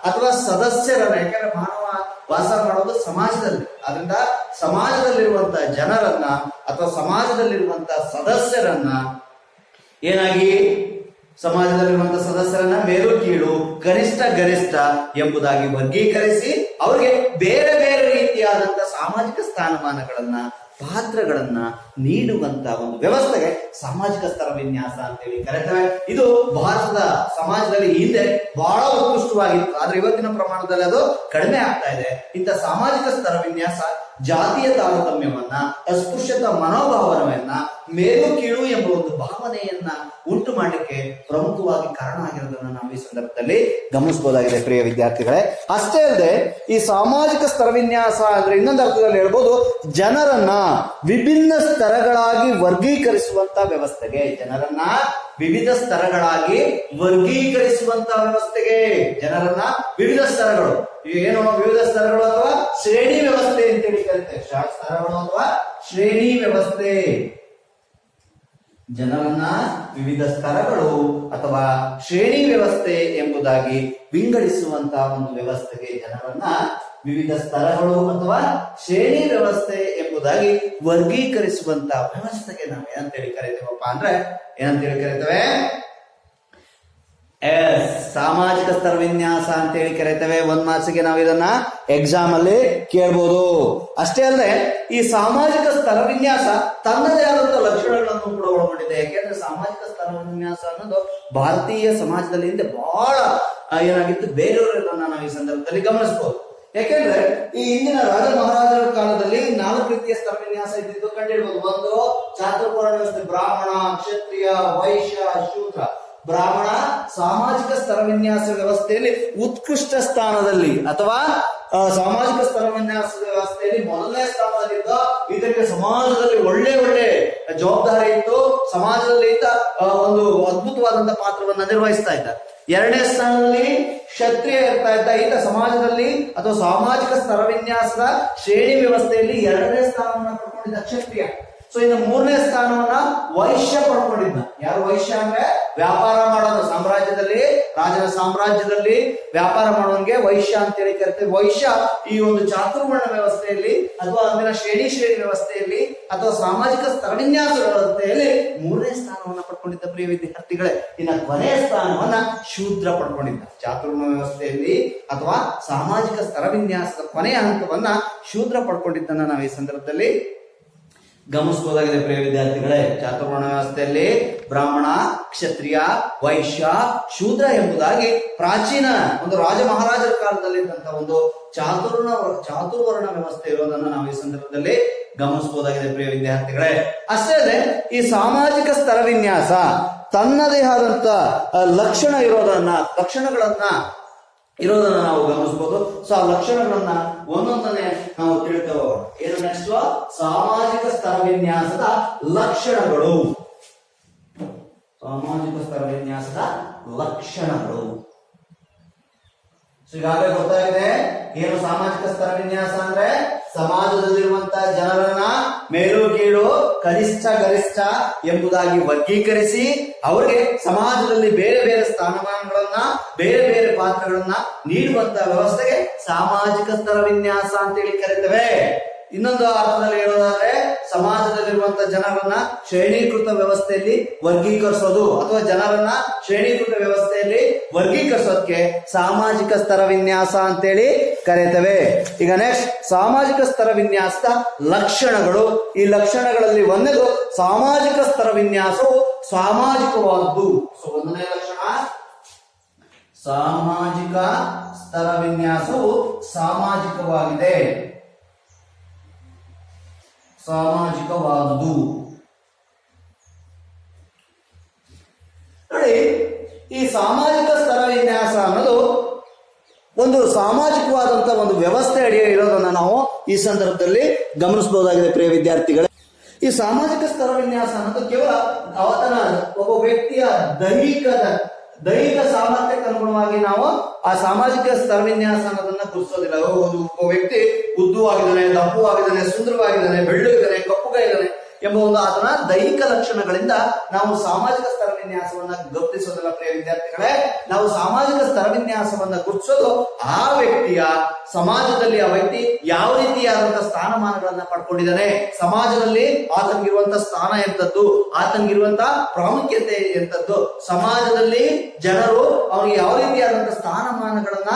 ಅಥವಾ ಸದಸ್ಯರನ್ನ, ಯಾಕಂದ್ರೆ ಮಾನವ ವಾಸ ಮಾಡೋದು ಸಮಾಜದಲ್ಲಿ, ಅದರಿಂದ ಸಮಾಜದಲ್ಲಿರುವಂತ ಜನರನ್ನ ಅಥವಾ ಸಮಾಜದಲ್ಲಿರುವಂತ ಸದಸ್ಯರನ್ನ ಏನಾಗಿ ಸಮಾಜದಲ್ಲಿರುವಂತಹ ಸದಸ್ಯರನ್ನ ಮೇಲು ಕೀಳು, ಕನಿಷ್ಠ ಗರಿಷ್ಠ ಎಂಬುದಾಗಿ ವರ್ಗೀಕರಿಸಿ ಅವರಿಗೆ ಬೇರೆ ಬೇರೆ ರೀತಿಯಾದಂತಹ ಸಾಮಾಜಿಕ ಸ್ಥಾನಮಾನಗಳನ್ನ, ಪಾತ್ರಗಳನ್ನ ನೀಡುವಂತ ಒಂದು ವ್ಯವಸ್ಥೆಗೆ ಸಾಮಾಜಿಕ ಸ್ತರ ವಿನ್ಯಾಸ ಅಂತೇಳಿ ಕರೀತೇವೆ. ಇದು ಭಾರತದ ಸಮಾಜದಲ್ಲಿ ಹಿಂದೆ ಬಹಳ ಉತ್ಕೃಷ್ಟವಾಗಿತ್ತು, ಆದ್ರೆ ಇವತ್ತಿನ ಪ್ರಮಾಣದಲ್ಲಿ ಅದು ಕಡಿಮೆ ಆಗ್ತಾ ಇದೆ. ಇಂಥ ಸಾಮಾಜಿಕ ಸ್ತರ ವಿನ್ಯಾಸ ಜಾತಿಯ ತಾರತಮ್ಯವನ್ನ, ಅಸ್ಪೃಶ್ಯತಾ ಮನೋಭಾವನವನ್ನ, ಮೇಲು ಕೀಳು ಎಂಬ ಒಂದು ಭಾವನೆಯನ್ನ ಉಂಟು ಮಾಡಲಿಕ್ಕೆ ಪ್ರಮುಖವಾಗಿ ಕಾರಣ ಆಗಿರೋದನ್ನ ನಾವು ಈ ಸಂದರ್ಭದಲ್ಲಿ ಗಮನಿಸಬಹುದಾಗಿದೆ ಪ್ರಿಯ ವಿದ್ಯಾರ್ಥಿಗಳೇ. ಅಷ್ಟೇ ಅಲ್ಲದೆ ಈ ಸಾಮಾಜಿಕ ಸ್ತರ ವಿನ್ಯಾಸ ಅಂದ್ರೆ ಇನ್ನೊಂದು ಅರ್ಥದಲ್ಲಿ ಹೇಳ್ಬೋದು, ಜನರನ್ನ ವಿಭಿನ್ನ ಸ್ತರಗಳಾಗಿ ವರ್ಗೀಕರಿಸುವಂತ ವ್ಯವಸ್ಥೆಗೆ, ಜನರನ್ನ ವಿವಿಧ ಸ್ತರಗಳಾಗಿ ವರ್ಗೀಕರಿಸುವಂತಹ ವ್ಯವಸ್ಥೆಗೆ, ಜನರನ್ನ ವಿವಿಧ ಸ್ತರಗಳು, ಏನು ವಿವಿಧ ಸ್ತರಗಳು ಅಥವಾ ಶ್ರೇಣಿ ವ್ಯವಸ್ಥೆ ಅಂತೇಳಿ ಕರೀತೇವೆ. ಸ್ತರಗಳು ಅಥವಾ ಶ್ರೇಣಿ ವ್ಯವಸ್ಥೆ, ಜನರನ್ನ ವಿವಿಧ ಸ್ತರಗಳು ಅಥವಾ ಶ್ರೇಣಿ ವ್ಯವಸ್ಥೆ ಎಂಬುದಾಗಿ ವಿಂಗಡಿಸುವಂತಹ ಒಂದು ವ್ಯವಸ್ಥೆಗೆ, ಜನರನ್ನ ವಿವಿಧ ಸ್ತರಗಳು ಅಥವಾ ಶ್ರೇಣಿ ವ್ಯವಸ್ಥೆ ಎಂಬುದಾಗಿ ವರ್ಗೀಕರಿಸುವಂತಹ ವ್ಯವಸ್ಥೆಗೆ ನಾವು ಏನಂತೇಳಿ ಕರಿತೇವಪ್ಪ ಅಂದ್ರೆ ಏನಂತೇಳಿ ಕರಿತೇವೆ? ಸಾಮಾಜಿಕ ಸ್ತರ ವಿನ್ಯಾಸ ಅಂತೇಳಿ ಕರಿತೇವೆ. ಒಂದ್ ಮಾರ್ಕ್ಸ್ಗೆ ನಾವು ಇದನ್ನ ಎಕ್ಸಾಮ್ ಅಲ್ಲಿ ಕೇಳ್ಬೋದು. ಅಷ್ಟೇ ಅಲ್ಲದೆ ಈ ಸಾಮಾಜಿಕ ಸ್ತರ ವಿನ್ಯಾಸ ತನ್ನದೇ ಆದಂತಹ ಲಕ್ಷಣಗಳನ್ನು ಕೂಡ ಒಳಗೊಂಡಿದೆ. ಯಾಕೆಂದ್ರೆ ಸಾಮಾಜಿಕ ಸ್ತರ ವಿನ್ಯಾಸ ಅನ್ನೋದು ಭಾರತೀಯ ಸಮಾಜದಲ್ಲಿ ಹಿಂದೆ ಬಹಳ ಏನಾಗಿತ್ತು, ಬೇರೆಯವರನ್ನ ನಾವು ಈ ಸಂದರ್ಭದಲ್ಲಿ ಗಮನಿಸಬಹುದು. ಯಾಕೆಂದ್ರೆ ಈ ಹಿಂದಿನ ರಾಜ ಮಹಾರಾಜರ ಕಾಲದಲ್ಲಿ 4 ರೀತಿಯ ಸ್ತರ ವಿನ್ಯಾಸ ಇದ್ದಿದ್ದು ಕಂಡಿಡ್ಬೋದು. ಒಂದು ಚಾತುರ್ವರ್ಣ ವ್ಯವಸ್ಥೆ, ಬ್ರಾಹ್ಮಣ, ಕ್ಷತ್ರಿಯ, ವೈಶ್ಯ, ಶೂದ್ರ. ಬ್ರಾಹ್ಮಣ ಸಾಮಾಜಿಕ ಸ್ತರ ವಿನ್ಯಾಸ ವ್ಯವಸ್ಥೆಯಲ್ಲಿ ಉತ್ಕೃಷ್ಟ ಸ್ಥಾನದಲ್ಲಿ ಅಥವಾ ಸಾಮಾಜಿಕ ಸ್ತರ ವಿನ್ಯಾಸ ವ್ಯವಸ್ಥೆಯಲ್ಲಿ ಮೊದಲನೇ ಸ್ಥಾನದಲ್ಲಿದ್ದ, ಇದಕ್ಕೆ ಸಮಾಜದಲ್ಲಿ ಒಳ್ಳೆ ಜವಾಬ್ದಾರಿ ಇತ್ತು, ಸಮಾಜದಲ್ಲಿ ಒಂದು ಅದ್ಭುತವಾದಂತಹ ಪಾತ್ರವನ್ನ ನಿರ್ವಹಿಸ್ತಾ ಇದ್ದ. ಎರಡನೇ ಸ್ಥಾನದಲ್ಲಿ ಕ್ಷತ್ರಿಯ ಇರ್ತಾ ಇದ್ದ, ಈತ ಸಮಾಜದಲ್ಲಿ ಅಥವಾ ಸಾಮಾಜಿಕ ಸ್ತರ ವಿನ್ಯಾಸದ ಶ್ರೇಣಿ ವ್ಯವಸ್ಥೆಯಲ್ಲಿ 2ನೇ ಸ್ಥಾನವನ್ನ ಪಡ್ಕೊಂಡಿದ್ದ ಕ್ಷತ್ರಿಯ. ಸೊ ಇನ್ನು 3ನೇ ಸ್ಥಾನವನ್ನ ವೈಶ್ಯ ಪಡ್ಕೊಂಡಿದ್ದ. ಯಾರು ವೈಶ್ಯ ಅಂದ್ರೆ ವ್ಯಾಪಾರ ಮಾಡೋದು, ಸಾಮ್ರಾಜ್ಯದಲ್ಲಿ, ರಾಜನ ಸಾಮ್ರಾಜ್ಯದಲ್ಲಿ ವ್ಯಾಪಾರ ಮಾಡೋನ್ಗೆ ವೈಶ್ಯ ಅಂತೇಳಿ ಕರಿತೇವೆ. ವೈಶ್ಯ ಈ ಒಂದು ಚಾತುರ್ವರ್ಣ ವ್ಯವಸ್ಥೆಯಲ್ಲಿ ಅಥವಾ ಅಂದಿನ ಶ್ರೇಣಿ ವ್ಯವಸ್ಥೆಯಲ್ಲಿ ಅಥವಾ ಸಾಮಾಜಿಕ ಸ್ತರ ವಿನ್ಯಾಸ ವ್ಯವಸ್ಥೆಯಲ್ಲಿ 3ನೇ ಸ್ಥಾನವನ್ನ ಪಡ್ಕೊಂಡಿದ್ದ ಪ್ರಿಯ ವಿದ್ಯಾರ್ಥಿಗಳೇ. ಇನ್ನು ಕೊನೆಯ ಸ್ಥಾನವನ್ನ ಶೂದ್ರ ಪಡ್ಕೊಂಡಿದ್ದ. ಚಾತುರ್ವರ್ಣ ವ್ಯವಸ್ಥೆಯಲ್ಲಿ ಅಥವಾ ಸಾಮಾಜಿಕ ಸ್ತರ ವಿನ್ಯಾಸದ ಕೊನೆಯ ಹಂತವನ್ನ ಶೂದ್ರ ಪಡ್ಕೊಂಡಿದ್ದನ್ನ ನಾವು ಈ ಸಂದರ್ಭದಲ್ಲಿ ಗಮನಿಸಬಹುದಾಗಿದೆ ಪ್ರಿಯ ವಿದ್ಯಾರ್ಥಿಗಳೇ. ಚಾತುರ್ವರ್ಣ ವ್ಯವಸ್ಥೆಯಲ್ಲಿ ಬ್ರಾಹ್ಮಣ, ಕ್ಷತ್ರಿಯ, ವೈಶ್ಯ, ಶೂದ್ರ ಎಂಬುದಾಗಿ ಪ್ರಾಚೀನ ಒಂದು ರಾಜ ಮಹಾರಾಜರ ಕಾಲದಲ್ಲಿ ಇದ್ದಂತಹ ಒಂದು ಚಾತುರ್ವರ್ಣ ವ್ಯವಸ್ಥೆ ಇರೋದನ್ನ ನಾವು ಈ ಸಂದರ್ಭದಲ್ಲಿ ಗಮನಿಸಬಹುದಾಗಿದೆ ಪ್ರಿಯ ವಿದ್ಯಾರ್ಥಿಗಳೇ. ಅಷ್ಟೇ ಅಲ್ಲದೆ ಈ ಸಾಮಾಜಿಕ ಸ್ತರ ವಿನ್ಯಾಸ ತನ್ನದೇ ಆದಂತ ಲಕ್ಷಣಗಳನ್ನ ನಾವು ಗಮನಿಸಬಹುದು. ಸೊ ಆ ಲಕ್ಷಣಗಳನ್ನ ಒಂದೊಂದನ್ನೇ ನಾವು ತಿಳ್ಕೊಳ್ಳೋಣ. ಏನು ನೆಕ್ಸ್ಟ್? ಸಾಮಾಜಿಕ ಸ್ತರ ವಿನ್ಯಾಸದ ಲಕ್ಷಣಗಳು. ಸಾಮಾಜಿಕ ಸ್ತರ ವಿನ್ಯಾಸದ ಲಕ್ಷಣಗಳು. ಈಗಾಗಲೇ ಗೊತ್ತಾಗಿದೆ ಏನು ಸಾಮಾಜಿಕ ಸ್ತರ ವಿನ್ಯಾಸ ಅಂದ್ರೆ? ಸಮಾಜದಲ್ಲಿರುವಂತಹ ಜನರನ್ನ ಮೇಲು ಕೀಳು, ಕನಿಷ್ಠ ಗರಿಷ್ಠ ಎಂಬುದಾಗಿ ವರ್ಗೀಕರಿಸಿ ಅವರಿಗೆ ಸಮಾಜದಲ್ಲಿ ಬೇರೆ ಬೇರೆ ಸ್ಥಾನಮಾನಗಳನ್ನ, ಬೇರೆ ಬೇರೆ ಪಾತ್ರಗಳನ್ನ ನೀಡುವಂತಹ ವ್ಯವಸ್ಥೆಗೆ ಸಾಮಾಜಿಕ ಸ್ತರ ವಿನ್ಯಾಸ ಅಂತೇಳಿ ಕರೀತೇವೆ. ಇನ್ನೊಂದು ಅರ್ಥದಲ್ಲಿ ಹೇಳೋದಾದ್ರೆ ಸಮಾಜದಲ್ಲಿರುವಂತಹ ಜನರನ್ನ ಶ್ರೇಣೀಕೃತ ವ್ಯವಸ್ಥೆಯಲ್ಲಿ ವರ್ಗೀಕರಿಸೋದು ಅಥವಾ ಜನರನ್ನ ಶ್ರೇಣೀಕೃತ ವ್ಯವಸ್ಥೆಯಲ್ಲಿ ವರ್ಗೀಕರಿಸೋದಕ್ಕೆ ಸಾಮಾಜಿಕ ಸ್ತರ ವಿನ್ಯಾಸ ಅಂತೇಳಿ ಕರೀತೇವೆ. ಈಗ ನೆಕ್ಸ್ಟ್ ಸಾಮಾಜಿಕ ಸ್ತರ ವಿನ್ಯಾಸದ ಲಕ್ಷಣಗಳು. ಈ ಲಕ್ಷಣಗಳಲ್ಲಿ ಒಂದನೇದು ಸಾಮಾಜಿಕ ಸ್ತರ ವಿನ್ಯಾಸವು ಸಾಮಾಜಿಕವಾದದ್ದು. ಸೊ ಒಂದನೇ ಲಕ್ಷಣ ಸಾಮಾಜಿಕ ಸ್ತರ ವಿನ್ಯಾಸವು ಸಾಮಾಜಿಕವಾಗಿದೆ, ಸಾಮಾಜಿಕವಾದುದು. ನೋಡಿ, ಈ ಸಾಮಾಜಿಕ ಸ್ತರ ವಿನ್ಯಾಸ ಅನ್ನೋದು ಒಂದು ಸಾಮಾಜಿಕವಾದಂತಹ ಒಂದು ವ್ಯವಸ್ಥೆ ಅಡಿಯ ಇರೋದನ್ನ ನಾವು ಈ ಸಂದರ್ಭದಲ್ಲಿ ಗಮನಿಸಬಹುದಾಗಿದೆ ಪ್ರಿಯ ವಿದ್ಯಾರ್ಥಿಗಳೇ. ಈ ಸಾಮಾಜಿಕ ಸ್ತರ ವಿನ್ಯಾಸ ಅನ್ನೋದು ಕೇವಲ ಅವತನ ಒಬ್ಬ ವ್ಯಕ್ತಿಯ ದೈಹಿಕ ಸಾಮರ್ಥ್ಯಕ್ಕೆ ಅನುಗುಣವಾಗಿ ನಾವು ಆ ಸಾಮಾಜಿಕ ಸ್ತರ ವಿನ್ಯಾಸ ಅನ್ನೋದನ್ನ ಗುರುತಿಸೋದಿಲ್ಲ. ಒಬ್ಬ ವ್ಯಕ್ತಿ ಉದ್ದವಾಗಿದ್ದಾನೆ, ದಪ್ಪವಾಗಿದ್ದಾನೆ, ಸುಂದರವಾಗಿದ್ದಾನೆ, ಬೆಳ್ಳಗಿದ್ದಾನೆ, ಕಪ್ಪುಗಾಯಿದ್ದಾನೆ ಎಂಬ ಒಂದು ಆತನ ದೈಹಿಕ ಲಕ್ಷಣಗಳಿಂದ ನಾವು ಸಾಮಾಜಿಕ ಸ್ತರ ವಿನ್ಯಾಸವನ್ನ ಗುರುತಿಸೋದಿಲ್ಲ ಪ್ರಿಯ ವಿದ್ಯಾರ್ಥಿಗಳೇ. ನಾವು ಸಾಮಾಜಿಕ ಸ್ತರ ವಿನ್ಯಾಸವನ್ನ ಗುರುತಿಸೋದು ಆ ವ್ಯಕ್ತಿಯ ಸಮಾಜದಲ್ಲಿ ಆ ವ್ಯಕ್ತಿ ಯಾವ ರೀತಿಯಾದಂತಹ ಸ್ಥಾನಮಾನಗಳನ್ನ ಪಡ್ಕೊಂಡಿದ್ದಾನೆ, ಸಮಾಜದಲ್ಲಿ ಆತನಿಗಿರುವಂತಹ ಸ್ಥಾನ ಎಂತದ್ದು, ಆತನಿಗಿರುವಂತಹ ಪ್ರಾಮುಖ್ಯತೆ ಎಂತದ್ದು, ಸಮಾಜದಲ್ಲಿ ಜನರು ಅವನಿಗೆ ಯಾವ ರೀತಿಯಾದಂತಹ ಸ್ಥಾನಮಾನಗಳನ್ನ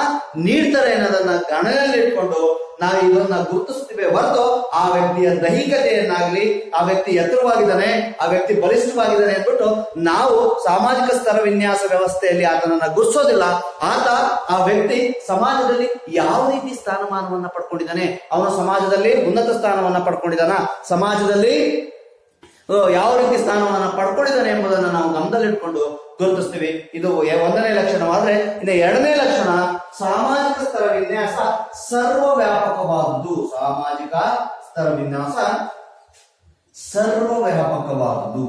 ನೀಡ್ತಾರೆ ಅನ್ನೋದನ್ನ ಗಣನೆಯಲ್ಲಿಟ್ಕೊಂಡು ನಾವು ಇದನ್ನ ಗುರುತಿಸ್ತೀವಿ ಹೊರತು ಆ ವ್ಯಕ್ತಿಯ ದೈಹಿಕತೆಯನ್ನಾಗ್ಲಿ, ಆ ವ್ಯಕ್ತಿ ಎತ್ತರವಾಗಿದ್ದಾನೆ, ಆ ವ್ಯಕ್ತಿ ಬಲಿಷ್ಠವಾಗಿದ್ದಾನೆ ಅಂದ್ಬಿಟ್ಟು ನಾವು ಸಾಮಾಜಿಕ ಸ್ತರ ವಿನ್ಯಾಸ ವ್ಯವಸ್ಥೆಯಲ್ಲಿ ಆತನನ್ನ ಗುರುತಿಸೋದಿಲ್ಲ. ಆ ವ್ಯಕ್ತಿ ಸಮಾಜದಲ್ಲಿ ಯಾವ ರೀತಿ ಸ್ಥಾನಮಾನವನ್ನ ಪಡ್ಕೊಂಡಿದ್ದಾನೆ, ಅವನ ಸಮಾಜದಲ್ಲಿ ಉನ್ನತ ಸ್ಥಾನವನ್ನ ಪಡ್ಕೊಂಡಿದ್ದಾನ, ಸಮಾಜದಲ್ಲಿ ಯಾವ ರೀತಿ ಸ್ಥಾನವನ್ನ ಪಡ್ಕೊಂಡಿದ್ದಾನೆ ಎಂಬುದನ್ನು ನಾವು ಗಮನದಲ್ಲಿಟ್ಕೊಂಡು ಗುರುತಿಸ್ತೀವಿ. ಇದು ಒಂದನೇ ಲಕ್ಷಣವಾದ್ರೆ, ಇನ್ನು ಎರಡನೇ ಲಕ್ಷಣ ಸಾಮಾಜಿಕ ಸ್ತರ ವಿನ್ಯಾಸ ಸರ್ವವ್ಯಾಪಕವಾದುದು. ಸಾಮಾಜಿಕ ಸ್ತರ ವಿನ್ಯಾಸ ಸರ್ವವ್ಯಾಪಕವಾದುದು.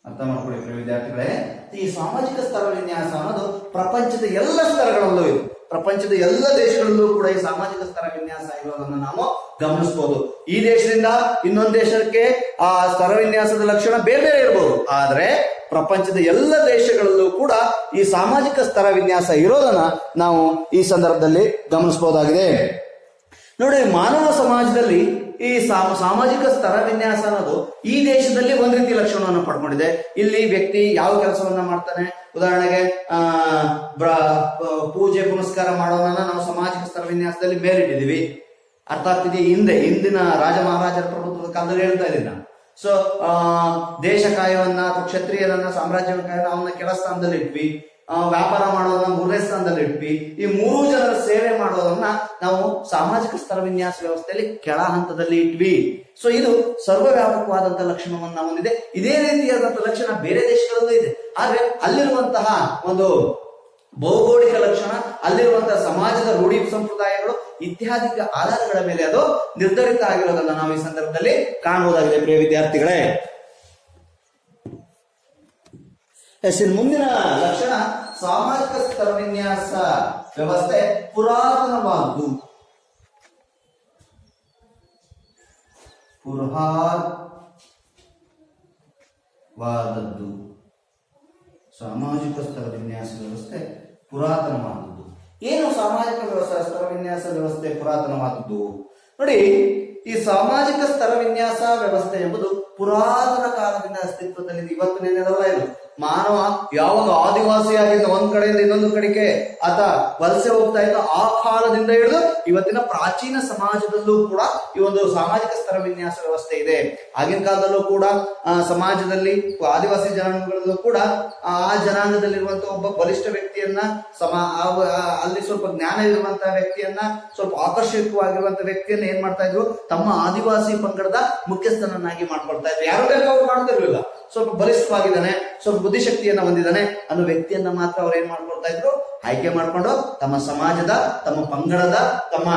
ಅರ್ಥ ಮಾಡ್ಕೊಳ್ಳಿ ವಿದ್ಯಾರ್ಥಿಗಳೇ, ಈ ಸಾಮಾಜಿಕ ಸ್ತರ ವಿನ್ಯಾಸ ಅನ್ನೋದು ಪ್ರಪಂಚದ ಎಲ್ಲ ಸ್ತರಗಳಲ್ಲೂ ಇದೆ. ಪ್ರಪಂಚದ ಎಲ್ಲ ದೇಶಗಳಲ್ಲೂ ಕೂಡ ಈ ಸಾಮಾಜಿಕ ಸ್ತರ ವಿನ್ಯಾಸ ಇರೋದನ್ನ ನಾವು ಗಮನಿಸಬಹುದು. ಈ ದೇಶದಿಂದ ಇನ್ನೊಂದು ದೇಶಕ್ಕೆ ಆ ಸ್ತರ ವಿನ್ಯಾಸದ ಲಕ್ಷಣ ಬೇರೆ ಬೇರೆ ಇರಬಹುದು, ಆದ್ರೆ ಪ್ರಪಂಚದ ಎಲ್ಲ ದೇಶಗಳಲ್ಲೂ ಕೂಡ ಈ ಸಾಮಾಜಿಕ ಸ್ತರ ವಿನ್ಯಾಸ ಇರೋದನ್ನ ನಾವು ಈ ಸಂದರ್ಭದಲ್ಲಿ ಗಮನಿಸಬಹುದಾಗಿದೆ. ನೋಡಿ, ಮಾನವ ಸಮಾಜದಲ್ಲಿ ಈ ಸಾಮಾಜಿಕ ಸ್ತರ ವಿನ್ಯಾಸ ಅನ್ನೋದು ಈ ದೇಶದಲ್ಲಿ ಒಂದ್ ರೀತಿ ಲಕ್ಷಣವನ್ನು ಪಡ್ಕೊಂಡಿದೆ. ಇಲ್ಲಿ ವ್ಯಕ್ತಿ ಯಾವ ಕೆಲಸವನ್ನ ಮಾಡ್ತಾನೆ, ಉದಾಹರಣೆಗೆ ಪೂಜೆ ಪುನಸ್ಕಾರ ಮಾಡೋದನ್ನ ನಾವು ಸಾಮಾಜಿಕ ಸ್ತರ ವಿನ್ಯಾಸದಲ್ಲಿ ಮೇಲಿಟ್ಟಿದೀವಿ. ಅರ್ಥ ಆಗ್ತಿದೆಯಾ? ಹಿಂದಿನ ರಾಜ ಮಹಾರಾಜರ ಪ್ರಭುತ್ವದ ಕಾಲದಲ್ಲಿ ಹೇಳ್ತಾ ಇದ್ದೀನಿ ನಾನು. ಸೊ ದೇಶ ಕಾಯವನ್ನ ಅಥವಾ ಕ್ಷತ್ರಿಯರನ್ನ, ಸಾಮ್ರಾಜ್ಯ ಕಾಯವನ್ನ ಅವನ್ನ ಕೆಳ ಸ್ಥಾನದಲ್ಲಿ ಇಟ್ವಿ. ವ್ಯಾಪಾರ ಮಾಡೋದನ್ನ ಮೂರನೇ ಸ್ಥಾನದಲ್ಲಿ ಇಟ್ವಿ. ಈ ಮೂರು ಜನರ ಸೇವೆ ಮಾಡೋದನ್ನ ನಾವು ಸಾಮಾಜಿಕ ಸ್ತರ ವಿನ್ಯಾಸ ವ್ಯವಸ್ಥೆಯಲ್ಲಿ ಕೆಳ ಹಂತದಲ್ಲಿ ಇಟ್ವಿ. ಸೊ ಇದು ಸರ್ವವ್ಯಾಪಕವಾದಂತಹ ಲಕ್ಷಣವನ್ನ ಹೊಂದಿದೆ. ಇದೇ ರೀತಿಯಾದಂತಹ ಲಕ್ಷಣ ಬೇರೆ ದೇಶಗಳಲ್ಲೂ ಇದೆ, ಆದ್ರೆ ಅಲ್ಲಿರುವಂತಹ ಒಂದು ಭೌಗೋಳಿಕ ಲಕ್ಷಣ, ಅಲ್ಲಿರುವಂತಹ ಸಮಾಜದ ರೂಢಿ ಸಂಪ್ರದಾಯಗಳು ಇತ್ಯಾದಿ ಆಧಾರಗಳ ಮೇಲೆ ಅದು ನಿರ್ಧರಿತ ಆಗಿರೋದನ್ನ ನಾವು ಈ ಸಂದರ್ಭದಲ್ಲಿ ಕಾಣಬಹುದಾಗಿದೆ ಪ್ರಿಯ ವಿದ್ಯಾರ್ಥಿಗಳೇ. ಮುಂದಿನ ಲಕ್ಷಣ ಸಾಮಾಜಿಕ ಸ್ತರ ವಿನ್ಯಾಸ ವ್ಯವಸ್ಥೆ ಪುರಾತನವಾದದ್ದು. ಸಾಮಾಜಿಕ ಸ್ತರ ವಿನ್ಯಾಸ ವ್ಯವಸ್ಥೆ ಪುರಾತನವಾದದ್ದು. ಏನು ಸಾಮಾಜಿಕ ಸ್ತರ ವಿನ್ಯಾಸ ವ್ಯವಸ್ಥೆ ಪುರಾತನವಾದದ್ದು? ನೋಡಿ, ಈ ಸಾಮಾಜಿಕ ಸ್ತರ ವಿನ್ಯಾಸ ವ್ಯವಸ್ಥೆ ಎಂಬುದು ಪುರಾತನ ಕಾಲದಿಂದ ಅಸ್ತಿತ್ವದಲ್ಲಿದೆ. ಇವತ್ತು ನೆನೆದಲ್ಲ ಇದು. ಮಾನವ ಯಾವಾಗ ಆದಿವಾಸಿಯಾಗಿದ್ದ ಒಂದ್ ಕಡೆಯಿಂದ ಇನ್ನೊಂದು ಕಡೆಗೆ ಆತ ವಲಸೆ ಹೋಗ್ತಾ ಇದ್ದ ಆ ಕಾಲದಿಂದ ಹಿಡಿದು ಇವತ್ತಿನ ಪ್ರಾಚೀನ ಸಮಾಜದಲ್ಲೂ ಕೂಡ ಈ ಒಂದು ಸಾಮಾಜಿಕ ಸ್ತರ ವಿನ್ಯಾಸ ವ್ಯವಸ್ಥೆ ಇದೆ. ಆಗಿನ ಕಾಲದಲ್ಲೂ ಕೂಡ ಸಮಾಜದಲ್ಲಿ ಆದಿವಾಸಿ ಜನಾಂಗಗಳಲ್ಲೂ ಕೂಡ ಆ ಜನಾಂಗದಲ್ಲಿರುವಂತಹ ಒಬ್ಬ ಬಲಿಷ್ಠ ವ್ಯಕ್ತಿಯನ್ನ ಅಲ್ಲಿ ಸ್ವಲ್ಪ ಜ್ಞಾನ ಇರುವಂತಹ ವ್ಯಕ್ತಿಯನ್ನ, ಸ್ವಲ್ಪ ಆಕರ್ಷಕವಾಗಿರುವಂತಹ ವ್ಯಕ್ತಿಯನ್ನ ಏನ್ ಮಾಡ್ತಾ ಇದ್ರು, ತಮ್ಮ ಆದಿವಾಸಿ ಪಂಗಡದ ಮುಖ್ಯಸ್ಥನನ್ನಾಗಿ ಮಾಡ್ಕೊಳ್ತಾ ಇದ್ರು. ಯಾರು ಬೇಕು ಅವ್ರು ಮಾಡ್ತಿರ್ಲಿಲ್ಲ. ಸ್ವಲ್ಪ ಬಲಿಷ್ಠವಾಗಿದ್ದಾನೆ, ಸ್ವಲ್ಪ ಬುದ್ಧಿಶಕ್ತಿಯನ್ನ ಹೊಂದಿದ್ದಾನೆ ಅನ್ನೋ ವ್ಯಕ್ತಿಯನ್ನ ಮಾತ್ರ ಅವ್ರು ಏನ್ ಮಾಡ್ಕೊಳ್ತಾ ಇದ್ರು, ಆಯ್ಕೆ ಮಾಡ್ಕೊಂಡು ತಮ್ಮ ಸಮಾಜದ, ತಮ್ಮ ಪಂಗಡದ, ತಮ್ಮ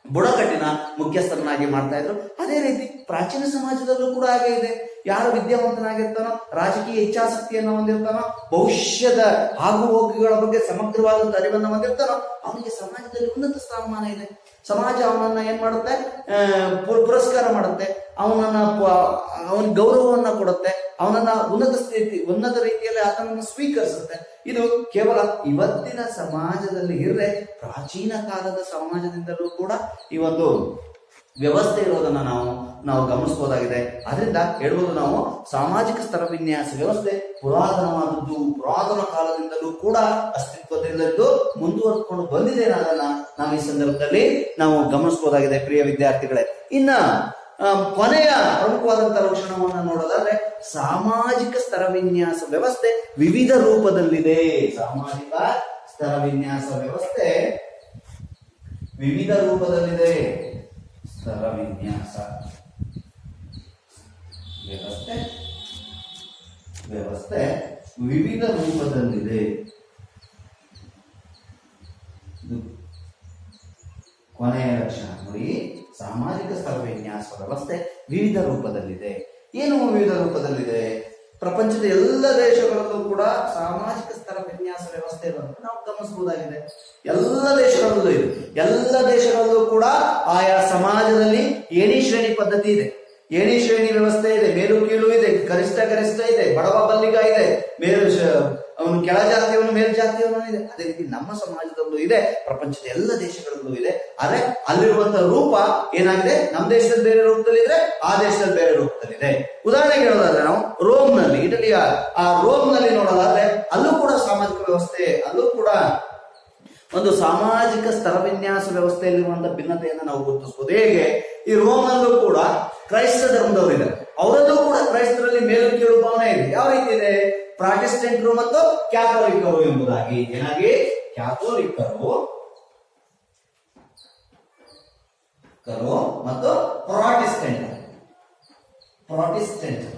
ಬುಡಕಟ್ಟಿನ ಮುಖ್ಯಸ್ಥರನ್ನಾಗಿ ಮಾಡ್ತಾ ಇದ್ರು. ಅದೇ ರೀತಿ ಪ್ರಾಚೀನ ಸಮಾಜದಲ್ಲೂ ಕೂಡ ಹಾಗೆ ಇದೆ. ಯಾರು ವಿದ್ಯಾವಂತನಾಗಿರ್ತಾನೋ, ರಾಜಕೀಯ ಇಚ್ಛಾಸಕ್ತಿಯನ್ನು ಹೊಂದಿರ್ತಾನೋ, ಭವಿಷ್ಯದ ಆಗು ಹೋಗುಗಳ ಬಗ್ಗೆ ಸಮಗ್ರವಾದಂತ ಅರಿವನ್ನು ಹೊಂದಿರ್ತಾನೋ, ಅವನಿಗೆ ಸಮಾಜದಲ್ಲಿ ಉನ್ನತ ಸ್ಥಾನಮಾನ ಇದೆ. ಸಮಾಜ ಅವನನ್ನ ಏನ್ ಮಾಡುತ್ತೆ, ಪುರಸ್ಕಾರ ಮಾಡುತ್ತೆ, ಅವನ ಗೌರವವನ್ನ ಕೊಡುತ್ತೆ, ಅವನನ್ನ ಉನ್ನತ ರೀತಿಯಲ್ಲಿ ಆತನನ್ನು ಸ್ವೀಕರಿಸುತ್ತೆ. ಇದು ಕೇವಲ ಇವತ್ತಿನ ಸಮಾಜದಲ್ಲಿ ಇರದೆ ಪ್ರಾಚೀನ ಕಾಲದ ಸಮಾಜದಿಂದಲೂ ಕೂಡ ಈ ಒಂದು ವ್ಯವಸ್ಥೆ ಇರೋದನ್ನ ನಾವು ಗಮನಿಸಬಹುದಾಗಿದೆ. ಅದರಿಂದ ಹೇಳ್ಬೋದು, ನಾವು ಸಾಮಾಜಿಕ ಸ್ತರ ವಿನ್ಯಾಸ ವ್ಯವಸ್ಥೆ ಪುರಾತನವಾದದ್ದು, ಪುರಾತನ ಕಾಲದಿಂದಲೂ ಕೂಡ ಅಸ್ತಿತ್ವದಲ್ಲಿದ್ದು ಮುಂದುವರೆದುಕೊಂಡು ಬಂದಿದೆ ಅನ್ನೋದನ್ನ ನಾವು ಈ ಸಂದರ್ಭದಲ್ಲಿ ನಾವು ಗಮನಿಸಬಹುದಾಗಿದೆ ಪ್ರಿಯ ವಿದ್ಯಾರ್ಥಿಗಳೇ. ಇನ್ನ ಕೊನೆಯ ಪ್ರಮುಖವಾದಂತಹ ಲಕ್ಷಣವನ್ನ ನೋಡೋದಾದ್ರೆ, ಸಾಮಾಜಿಕ ಸ್ತರ ವಿನ್ಯಾಸ ವ್ಯವಸ್ಥೆ ವಿವಿಧ ರೂಪದಲ್ಲಿದೆ. ಸಾಮಾಜಿಕ ಸ್ತರ ವಿನ್ಯಾಸ ವ್ಯವಸ್ಥೆ ವಿವಿಧ ರೂಪದಲ್ಲಿದೆ. ಸ್ತರ ವಿನ್ಯಾಸ ವ್ಯವಸ್ಥೆ ವಿವಿಧ ರೂಪದಲ್ಲಿದೆ. ಕೊನೆಯ ಲಕ್ಷಣ ನೋಡಿ, ಸಾಮಾಜಿಕ ಸ್ತರ ವಿನ್ಯಾಸ ವ್ಯವಸ್ಥೆ ವಿವಿಧ ರೂಪದಲ್ಲಿದೆ. ಏನು ವಿವಿಧ ರೂಪದಲ್ಲಿದೆ? ಪ್ರಪಂಚದ ಎಲ್ಲ ದೇಶಗಳಲ್ಲೂ ಕೂಡ ಸಾಮಾಜಿಕ ಸ್ತರ ವಿನ್ಯಾಸ ವ್ಯವಸ್ಥೆ ಇರೋದನ್ನು ನಾವು ಗಮನಿಸಬಹುದಾಗಿದೆ. ಎಲ್ಲ ದೇಶಗಳಲ್ಲೂ ಇದೆ. ಎಲ್ಲ ದೇಶಗಳಲ್ಲೂ ಕೂಡ ಆಯಾ ಸಮಾಜದಲ್ಲಿ ಏಣಿ ಶ್ರೇಣಿ ಪದ್ಧತಿ ಇದೆ. ಏಣಿ ಶ್ರೇಣಿ ವ್ಯವಸ್ಥೆ ಇದೆ. ಮೇಲು ಕೀಳು ಇದೆ, ಗರಿಷ್ಠ ಇದೆ, ಬಡವ ಬಲ್ಲಿಗ ಇದೆ, ಅವನು ಕೆಳ ಜಾತಿಯವನು ಮೇಲ್ ಜಾತಿಯವನು ಇದೆ. ಅದೇ ರೀತಿ ನಮ್ಮ ಸಮಾಜದಲ್ಲೂ ಇದೆ, ಪ್ರಪಂಚದ ಎಲ್ಲ ದೇಶಗಳಲ್ಲೂ ಇದೆ. ಆದ್ರೆ ಅಲ್ಲಿರುವಂತಹ ರೂಪ ಏನಾಗಿದೆ, ನಮ್ಮ ದೇಶದಲ್ಲಿ ಬೇರೆ ರೂಪದಲ್ಲಿದೆ, ಆ ದೇಶದಲ್ಲಿ ಬೇರೆ ರೂಪದಲ್ಲಿದೆ. ಉದಾಹರಣೆಗೆ ಹೇಳೋದಾದ್ರೆ, ನಾವು ರೋಮ್ನಲ್ಲಿ, ಇಟಲಿಯ ಆ ರೋಮ್ನಲ್ಲಿ ನೋಡೋದಾದ್ರೆ ಅಲ್ಲೂ ಕೂಡ ಸಾಮಾಜಿಕ ವ್ಯವಸ್ಥೆ, ಅಲ್ಲೂ ಕೂಡ ಒಂದು ಸಾಮಾಜಿಕ ಸ್ತರ ವಿನ್ಯಾಸ ವ್ಯವಸ್ಥೆಯಲ್ಲಿರುವಂತಹ ಭಿನ್ನತೆಯನ್ನು ನಾವು ಗುರುತಿಸಬಹುದು. ಹೇಗೆ? ಈ ರೋಮ್ನಲ್ಲೂ ಕೂಡ ಕ್ರೈಸ್ತ ಧರ್ಮದವರಿದ್ದಾರೆ. ಅವರಲ್ಲೂ ಕೂಡ ಕ್ರೈಸ್ತರಲ್ಲಿ ಮೇಲು ಕೀಳು ಭಾವನೆ ಇದೆ. ಯಾವ ರೀತಿ ಇದೆ? ಪ್ರಾಟೆಸ್ಟೆಂಟರು ಮತ್ತು ಕ್ಯಾಥೋಲಿಕರು ಎಂಬುದಾಗಿ. ಏನಾಗಿ? ಕ್ಯಾಥೋಲಿಕರು ಮತ್ತು ಪ್ರಾಟೆಸ್ಟೆಂಟ್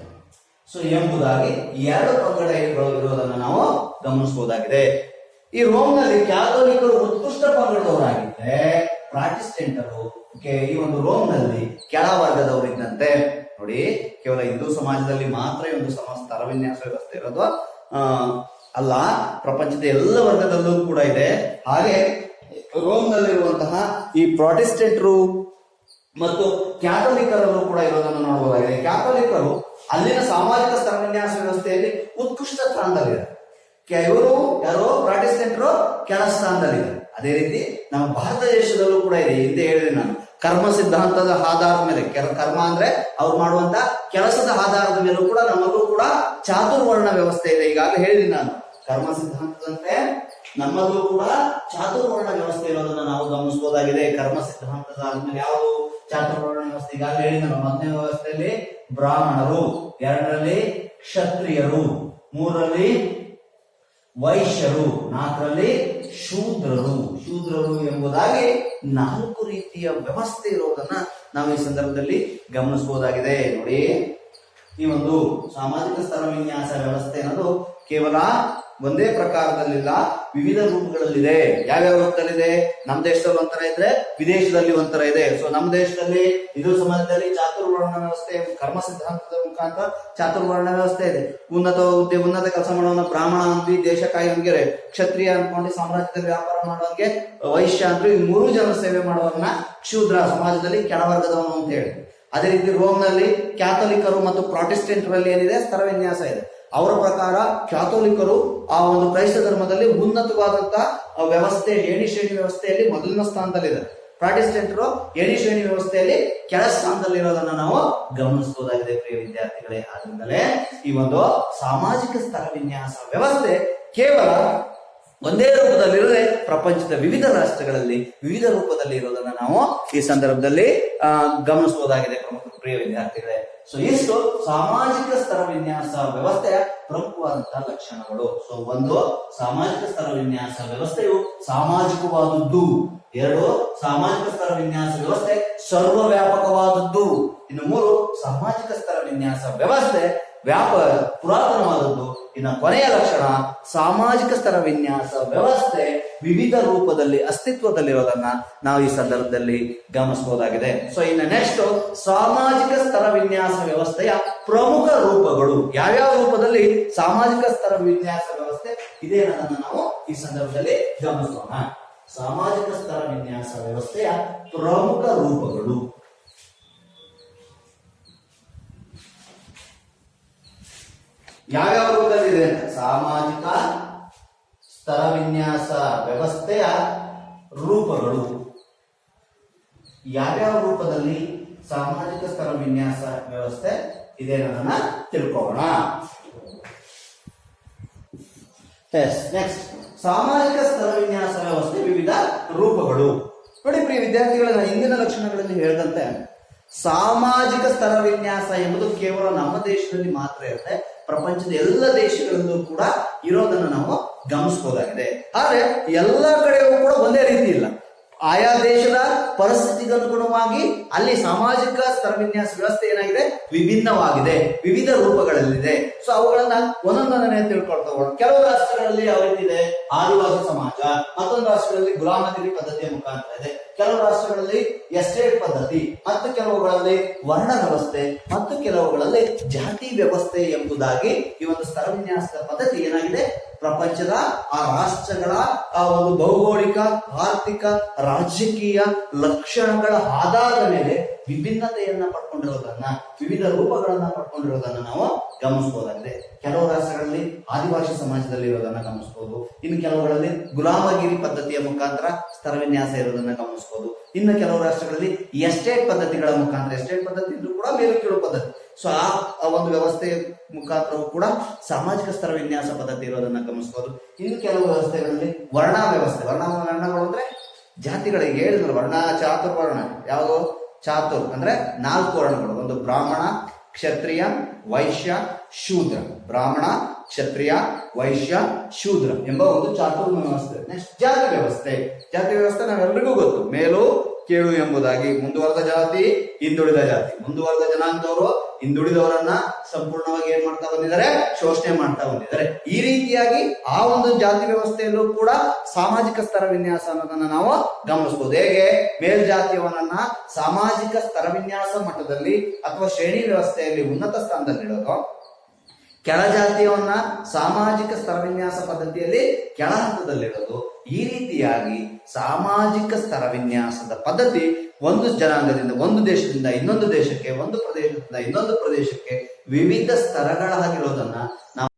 ಸೊ ಎಂಬುದಾಗಿ ಎರಡು ಪಂಗಡಗಳು ಇರುವುದನ್ನು ನಾವು ಗಮನಿಸಬಹುದಾಗಿದೆ. ಈ ರೋಮ್ನಲ್ಲಿ ಕ್ಯಾಥೋಲಿಕರು ಉತ್ಕೃಷ್ಟ ಪಂಗಡದವರಾಗಿದ್ದರೆ, ಪ್ರಾಟೆಸ್ಟೆಂಟರು ಈ ಒಂದು ರೋಮ್ನಲ್ಲಿ ಕೆಳ ವರ್ಗದವರಿದ್ದಂತೆ. ನೋಡಿ, ಕೇವಲ ಹಿಂದೂ ಸಮಾಜದಲ್ಲಿ ಮಾತ್ರ ಈ ಒಂದು ಸ್ತರ ವಿನ್ಯಾಸ ವ್ಯವಸ್ಥೆ ಇರೋದು ಅಲ್ಲ, ಪ್ರಪಂಚದ ಎಲ್ಲ ವರ್ಗದಲ್ಲೂ ಕೂಡ ಇದೆ. ಹಾಗೆ ರೋಮ್ನಲ್ಲಿರುವಂತಹ ಈ ಪ್ರಾಟೆಸ್ಟೆಂಟರು ಮತ್ತು ಕ್ಯಾಥೋಲಿಕರಲ್ಲೂ ಕೂಡ ಇರೋದನ್ನು ನೋಡಬಹುದಾಗಿದೆ. ಕ್ಯಾಥೋಲಿಕರು ಅಲ್ಲಿನ ಸಾಮಾಜಿಕ ಸ್ತರ ವಿನ್ಯಾಸ ವ್ಯವಸ್ಥೆಯಲ್ಲಿ ಉತ್ಕೃಷ್ಟ ಸ್ಥಾನದಲ್ಲಿದ್ದಾರೆ. ಇವರು ಯಾರೋ ಪ್ರಾಟೆಸ್ಟೆಂಟರು ಕೆಳ ಸ್ಥಾನದಲ್ಲಿದ್ದಾರೆ. ಅದೇ ರೀತಿ ನಮ್ಮ ಭಾರತ ದೇಶದಲ್ಲೂ ಕೂಡ ಇದೆ. ಹಿಂದೆ ಹೇಳಿದೆ ನಾನು, ಕರ್ಮ ಸಿದ್ಧಾಂತದ ಆಧಾರದ ಮೇಲೆ, ಕರ್ಮ ಅಂದ್ರೆ ಅವ್ರು ಮಾಡುವಂತ ಕೆಲಸದ ಆಧಾರದ ಮೇಲೂ ಕೂಡ ನಮ್ಮಲ್ಲೂ ಕೂಡ ಚಾತುರ್ವರ್ಣ ವ್ಯವಸ್ಥೆ ಇದೆ. ಈಗಾಗಲೇ ಹೇಳಿದ್ದೀನಿ ನಾನು, ಕರ್ಮ ಸಿದ್ಧಾಂತದಂತೆ ನಮ್ಮಲ್ಲೂ ಕೂಡ ಚಾತುರ್ವರ್ಣ ವ್ಯವಸ್ಥೆ ಇರೋದನ್ನ ನಾವು ಗಮನಿಸಬಹುದಾಗಿದೆ. ಕರ್ಮ ಸಿದ್ಧಾಂತದ ಆದ್ಮೇಲೆ ಯಾವುದು ಚಾತುರ್ವರ್ಣ ವ್ಯವಸ್ಥೆ? ಈಗಾಗಲೇ ಹೇಳಿದ ಮೊದಲನೇ ವ್ಯವಸ್ಥೆಯಲ್ಲಿ ಬ್ರಾಹ್ಮಣರು, ಎರಡರಲ್ಲಿ ಕ್ಷತ್ರಿಯರು, ಮೂರರಲ್ಲಿ ವೈಶ್ಯರು, ನಾಲ್ಕರಲ್ಲಿ ಶೂದ್ರರು ಎಂಬುದಾಗಿ 4 ರೀತಿಯ ವ್ಯವಸ್ಥೆ ಇರೋದನ್ನ ನಾವು ಈ ಸಂದರ್ಭದಲ್ಲಿ ಗಮನಿಸಬಹುದಾಗಿದೆ. ನೋಡಿ, ಈ ಒಂದು ಸಾಮಾಜಿಕ ಸ್ತರ ವಿನ್ಯಾಸ ವ್ಯವಸ್ಥೆ ಅನ್ನೋದು ಕೇವಲ ಒಂದೇ ಪ್ರಕಾರದಲ್ಲಿಲ್ಲ, ವಿವಿಧ ರೂಪಗಳಲ್ಲಿದೆ. ಯಾವ್ಯಾವ ರೂಪದಲ್ಲಿದೆ? ನಮ್ಮ ದೇಶದಲ್ಲಿ ಒಂಥರ ಇದ್ರೆ ವಿದೇಶದಲ್ಲಿ ಒಂಥರ ಇದೆ. ಸೊ ನಮ್ಮ ದೇಶದಲ್ಲಿ ಹಿಂದೂ ಸಮಾಜದಲ್ಲಿ ಚಾತುರ್ವರ್ಣ ವ್ಯವಸ್ಥೆ, ಕರ್ಮ ಸಿದ್ಧಾಂತದ ಮುಖಾಂತರ ಚಾತುರ್ವರ್ಣ ವ್ಯವಸ್ಥೆ ಇದೆ. ಉನ್ನತ ಕೆಲಸ ಮಾಡುವ ಬ್ರಾಹ್ಮಣ ಅಂದ್ವಿ, ದೇಶ ಕಾಯೋನ್ಗೆ, ಕ್ಷತ್ರಿಯ ಅನ್ಕೊಂಡು ಸಾಮ್ರಾಜ್ಯದಲ್ಲಿ ವ್ಯಾಪಾರ ಮಾಡೋನ್ಗೆ ವೈಶ್ಯ ಅಂದ್ರು, ಈ 3 ಜನರ ಸೇವೆ ಮಾಡೋರನ್ನ ಕ್ಷೂದ್ರ, ಸಮಾಜದಲ್ಲಿ ಕೆಳವರ್ಗದವನು ಅಂತ ಹೇಳಿ. ಅದೇ ರೀತಿ ರೋಮ್ನಲ್ಲಿ ಕ್ಯಾಥೋಲಿಕರು ಮತ್ತು ಪ್ರಾಟೆಸ್ಟೆಂಟರಲ್ಲಿ ಏನಿದೆ? ಸ್ತರ ವಿನ್ಯಾಸ ಇದೆ. ಅವರ ಪ್ರಕಾರ ಕ್ಯಾಥೋಲಿಕರು ಆ ಒಂದು ಕ್ರೈಸ್ತ ಧರ್ಮದಲ್ಲಿ ಉನ್ನತವಾದಂತಹ ವ್ಯವಸ್ಥೆ, ಏಣಿ ಶ್ರೇಣಿ ವ್ಯವಸ್ಥೆಯಲ್ಲಿ ಮೊದಲಿನ ಸ್ಥಾನದಲ್ಲಿದೆ. ಪ್ರಾಟೆಸ್ಟೆಂಟರು ಎಣಿ ಶ್ರೇಣಿ ವ್ಯವಸ್ಥೆಯಲ್ಲಿ ಕೆಳ ಸ್ಥಾನದಲ್ಲಿರೋದನ್ನ ನಾವು ಗಮನಿಸಬಹುದಾಗಿದೆ ಪ್ರಿಯ ವಿದ್ಯಾರ್ಥಿಗಳೇ. ಆದ್ರಿಂದಲೇ ಈ ಒಂದು ಸಾಮಾಜಿಕ ಸ್ತರ ವಿನ್ಯಾಸ ವ್ಯವಸ್ಥೆ ಕೇವಲ ಒಂದೇ ರೂಪದಲ್ಲಿರದೆ ಪ್ರಪಂಚದ ವಿವಿಧ ರಾಷ್ಟ್ರಗಳಲ್ಲಿ ವಿವಿಧ ರೂಪದಲ್ಲಿ ಇರೋದನ್ನ ನಾವು ಈ ಸಂದರ್ಭದಲ್ಲಿ ಗಮನಿಸಬಹುದಾಗಿದೆ ಪ್ರಿಯ ವಿದ್ಯಾರ್ಥಿಗಳೇ. ಸೊ ಇಷ್ಟು ಸಾಮಾಜಿಕ ಸ್ತರ ವಿನ್ಯಾಸ ವ್ಯವಸ್ಥೆಯ ಪ್ರಮುಖವಾದಂತಹ ಲಕ್ಷಣಗಳು. ಸೊ ಒಂದು, ಸಾಮಾಜಿಕ ಸ್ತರ ವಿನ್ಯಾಸ ವ್ಯವಸ್ಥೆಯು ಸಾಮಾಜಿಕವಾದದ್ದು. ಎರಡು, ಸಾಮಾಜಿಕ ಸ್ತರ ವಿನ್ಯಾಸ ವ್ಯವಸ್ಥೆ ಸರ್ವವ್ಯಾಪಕವಾದದ್ದು. ಇನ್ನು ಮೂರು, ಸಾಮಾಜಿಕ ಸ್ತರ ವಿನ್ಯಾಸ ವ್ಯವಸ್ಥೆ ಪುರಾತನವಾದದ್ದು. ಇನ್ನು ಕೊನೆಯ ಲಕ್ಷಣ, ಸಾಮಾಜಿಕ ಸ್ತರ ವಿನ್ಯಾಸ ವ್ಯವಸ್ಥೆ ವಿವಿಧ ರೂಪದಲ್ಲಿ ಅಸ್ತಿತ್ವದಲ್ಲಿರೋದನ್ನ ನಾವು ಈ ಸಂದರ್ಭದಲ್ಲಿ ಗಮನಿಸಬಹುದಾಗಿದೆ. ಸೊ ಇನ್ನು ನೆಕ್ಸ್ಟ್, ಸಾಮಾಜಿಕ ಸ್ತರ ವಿನ್ಯಾಸ ವ್ಯವಸ್ಥೆಯ ಪ್ರಮುಖ ರೂಪಗಳು. ಯಾವ್ಯಾವ ರೂಪದಲ್ಲಿ ಸಾಮಾಜಿಕ ಸ್ತರ ವಿನ್ಯಾಸ ವ್ಯವಸ್ಥೆ ಇದೆ ಅನ್ನೋದನ್ನ ನಾವು ಈ ಸಂದರ್ಭದಲ್ಲಿ ಗಮನಿಸೋಣ. ಸಾಮಾಜಿಕ ಸ್ತರ ವಿನ್ಯಾಸ ವ್ಯವಸ್ಥೆಯ ಪ್ರಮುಖ ರೂಪಗಳು. ಯಾವ್ಯಾವ ರೂಪದಲ್ಲಿದೆ ಅಂತ, ಸಾಮಾಜಿಕ ಸ್ತರ ವಿನ್ಯಾಸ ವ್ಯವಸ್ಥೆಯ ರೂಪಗಳು. ಯಾವ್ಯಾವ ರೂಪದಲ್ಲಿ ಸಾಮಾಜಿಕ ಸ್ತರ ವಿನ್ಯಾಸ ವ್ಯವಸ್ಥೆ ಇದೆ ಅನ್ನೋದನ್ನ ತಿಳ್ಕೊಳ್ಳೋಣ. ನೆಕ್ಸ್ಟ್, ಸಾಮಾಜಿಕ ಸ್ತರ ವಿನ್ಯಾಸ ವ್ಯವಸ್ಥೆ ವಿವಿಧ ರೂಪಗಳು. ನೋಡಿ ಪ್ರಿಯ ವಿದ್ಯಾರ್ಥಿಗಳ, ಹಿಂದಿನ ಲಕ್ಷಣಗಳಲ್ಲಿ ಹೇಳಿದಂತೆ ಸಾಮಾಜಿಕ ಸ್ತರ ವಿನ್ಯಾಸ ಎಂಬುದು ಕೇವಲ ನಮ್ಮ ದೇಶದಲ್ಲಿ ಮಾತ್ರ ಇರುತ್ತೆ, ಪ್ರಪಂಚದ ಎಲ್ಲ ದೇಶಗಳಲ್ಲೂ ಕೂಡ ಇರೋದನ್ನು ನಾವು ಗಮನಿಸಬಹುದಾಗಿದೆ. ಆದ್ರೆ ಎಲ್ಲ ಕಡೆಯೂ ಕೂಡ ಒಂದೇ ರೀತಿ ಇಲ್ಲ. ಆಯಾ ದೇಶದ ಪರಿಸ್ಥಿತಿಗನುಗುಣವಾಗಿ ಅಲ್ಲಿ ಸಾಮಾಜಿಕ ಸ್ತರ ವಿನ್ಯಾಸ ವ್ಯವಸ್ಥೆ ಏನಾಗಿದೆ, ವಿಭಿನ್ನವಾಗಿದೆ, ವಿವಿಧ ರೂಪಗಳಲ್ಲಿದೆ. ಸೊ ಅವುಗಳನ್ನ ಒಂದೊಂದನ್ನೇ ತಿಳ್ಕೊಳ್ತಾ ಹೋಗೋಣ. ಕೆಲವು ರಾಷ್ಟ್ರಗಳಲ್ಲಿ ಯಾವ ರೀತಿ ಇದೆ, ಆದಿವಾಸಿ ಸಮಾಜ, ಮತ್ತೊಂದು ರಾಷ್ಟ್ರಗಳಲ್ಲಿ ಗುಲಾಮಗಿರಿ ಪದ್ಧತಿಯ ಮುಖಾಂತರ ಇದೆ, ಕೆಲವು ರಾಷ್ಟ್ರಗಳಲ್ಲಿ ಎಸ್ಟೇಟ್ ಪದ್ಧತಿ, ಮತ್ತು ಕೆಲವುಗಳಲ್ಲಿ ವರ್ಣ ವ್ಯವಸ್ಥೆ, ಮತ್ತು ಕೆಲವುಗಳಲ್ಲಿ ಜಾತಿ ವ್ಯವಸ್ಥೆ ಎಂಬುದಾಗಿ ಈ ಒಂದು ಸ್ತರ ವಿನ್ಯಾಸದ ಪದ್ಧತಿ ಏನಾಗಿದೆ, ಪ್ರಪಂಚದ ಆ ರಾಷ್ಟ್ರಗಳ ಆ ಒಂದು ಭೌಗೋಳಿಕ, ಆರ್ಥಿಕ, ರಾಜಕೀಯ ಲಕ್ಷಣಗಳ ಆಧಾರದ ಮೇಲೆ ವಿಭಿನ್ನತೆಯನ್ನ ಪಡ್ಕೊಂಡಿರೋದನ್ನ, ವಿವಿಧ ರೂಪಗಳನ್ನ ಪಡ್ಕೊಂಡಿರೋದನ್ನ ನಾವು ಗಮನಿಸಬಹುದಾಗಿದೆ. ಕೆಲವು ರಾಷ್ಟ್ರಗಳಲ್ಲಿ ಆದಿವಾಸಿ ಸಮಾಜದಲ್ಲಿ ಇರೋದನ್ನ ಗಮನಿಸಬಹುದು, ಇನ್ನು ಕೆಲವುಗಳಲ್ಲಿ ಗುಲಾಮಗಿರಿ ಪದ್ಧತಿಯ ಮುಖಾಂತರ ಸ್ತರ ವಿನ್ಯಾಸ ಇರೋದನ್ನ ಗಮನಿಸಬಹುದು. ಇನ್ನು ಕೆಲವು ರಾಷ್ಟ್ರಗಳಲ್ಲಿ ಎಸ್ಟೇಟ್ ಪದ್ಧತಿಗಳ ಮುಖಾಂತರ, ಎಸ್ಟೇಟ್ ಪದ್ಧತಿ ಇದ್ರೂ ಕೂಡ ಮೇಲು ಕೀಳು ಪದ್ಧತಿ, ಸೊ ಆ ಒಂದು ವ್ಯವಸ್ಥೆಯ ಮುಖಾಂತರವೂ ಕೂಡ ಸಾಮಾಜಿಕ ಸ್ತರ ವಿನ್ಯಾಸ ಪದ್ಧತಿ ಇರೋದನ್ನ ಗಮನಿಸಬಹುದು. ಇನ್ನು ಕೆಲವು ವ್ಯವಸ್ಥೆಗಳಲ್ಲಿ ವರ್ಣ ವ್ಯವಸ್ಥೆ, ವರ್ಣಗಳು ಅಂದ್ರೆ ಜಾತಿಗಳಿಗೆ ಹೇಳಿದ್ರು, ವರ್ಣ ಚಾತುರ್ವರ್ಣ. ಯಾವುದು ಚಾತುರ್ ಅಂದ್ರೆ 4 ವರ್ಣಗಳು, ಒಂದು ಬ್ರಾಹ್ಮಣ, ಕ್ಷತ್ರಿಯ, ವೈಶ್ಯ, ಶೂದ್ರ. ಬ್ರಾಹ್ಮಣ, ಕ್ಷತ್ರಿಯ, ವೈಶ್ಯ, ಶೂದ್ರ ಎಂಬ ಒಂದು ಚಾತುರ್ಣ ವ್ಯವಸ್ಥೆ. ನೆಕ್ಸ್ಟ್, ಜಾತಿ ವ್ಯವಸ್ಥೆ. ಜಾತಿ ವ್ಯವಸ್ಥೆ ನಾವೆಲ್ಲರಿಗೂ ಗೊತ್ತು, ಮೇಲು ಕೀಳು ಎಂಬುದಾಗಿ. ಮುಂದುವರೆದ ಜಾತಿ, ಹಿಂದುಳಿದ ಜಾತಿ. ಮುಂದುವರೆದ ಜನಾಂಗದವರು ಹಿಂದುಳಿದವರನ್ನ ಸಂಪೂರ್ಣವಾಗಿ ಏನ್ ಮಾಡ್ತಾ ಬಂದಿದ್ದಾರೆ, ಶೋಷಣೆ ಮಾಡ್ತಾ ಬಂದಿದ್ದಾರೆ. ಈ ರೀತಿಯಾಗಿ ಆ ಒಂದು ಜಾತಿ ವ್ಯವಸ್ಥೆಯಲ್ಲೂ ಕೂಡ ಸಾಮಾಜಿಕ ಸ್ತರ ವಿನ್ಯಾಸ ಅನ್ನೋದನ್ನ ನಾವು ಗಮನಿಸಬಹುದು. ಹೇಗೆ ಮೇಲ್ಜಾತಿಯವನನ್ನ ಸಾಮಾಜಿಕ ಸ್ತರ ವಿನ್ಯಾಸ ಮಟ್ಟದಲ್ಲಿ ಅಥವಾ ಶ್ರೇಣಿ ವ್ಯವಸ್ಥೆಯಲ್ಲಿ ಉನ್ನತ ಸ್ಥಾನದಲ್ಲಿಡೋದು, ಕೆಳಜಾತಿಯವನ್ನ ಸಾಮಾಜಿಕ ಸ್ತರ ವಿನ್ಯಾಸ ಪದ್ಧತಿಯಲ್ಲಿ ಕೆಳ ಹಂತದಲ್ಲಿರೋದು. ಈ ರೀತಿಯಾಗಿ ಸಾಮಾಜಿಕ ಸ್ತರ ವಿನ್ಯಾಸದ ಪದ್ಧತಿ ಒಂದು ಜನಾಂಗದಿಂದ, ಒಂದು ದೇಶದಿಂದ ಇನ್ನೊಂದು ದೇಶಕ್ಕೆ, ಒಂದು ಪ್ರದೇಶದಿಂದ ಇನ್ನೊಂದು ಪ್ರದೇಶಕ್ಕೆ ವಿವಿಧ ಸ್ತರಗಳಾಗಿರೋದನ್ನ ನಾವು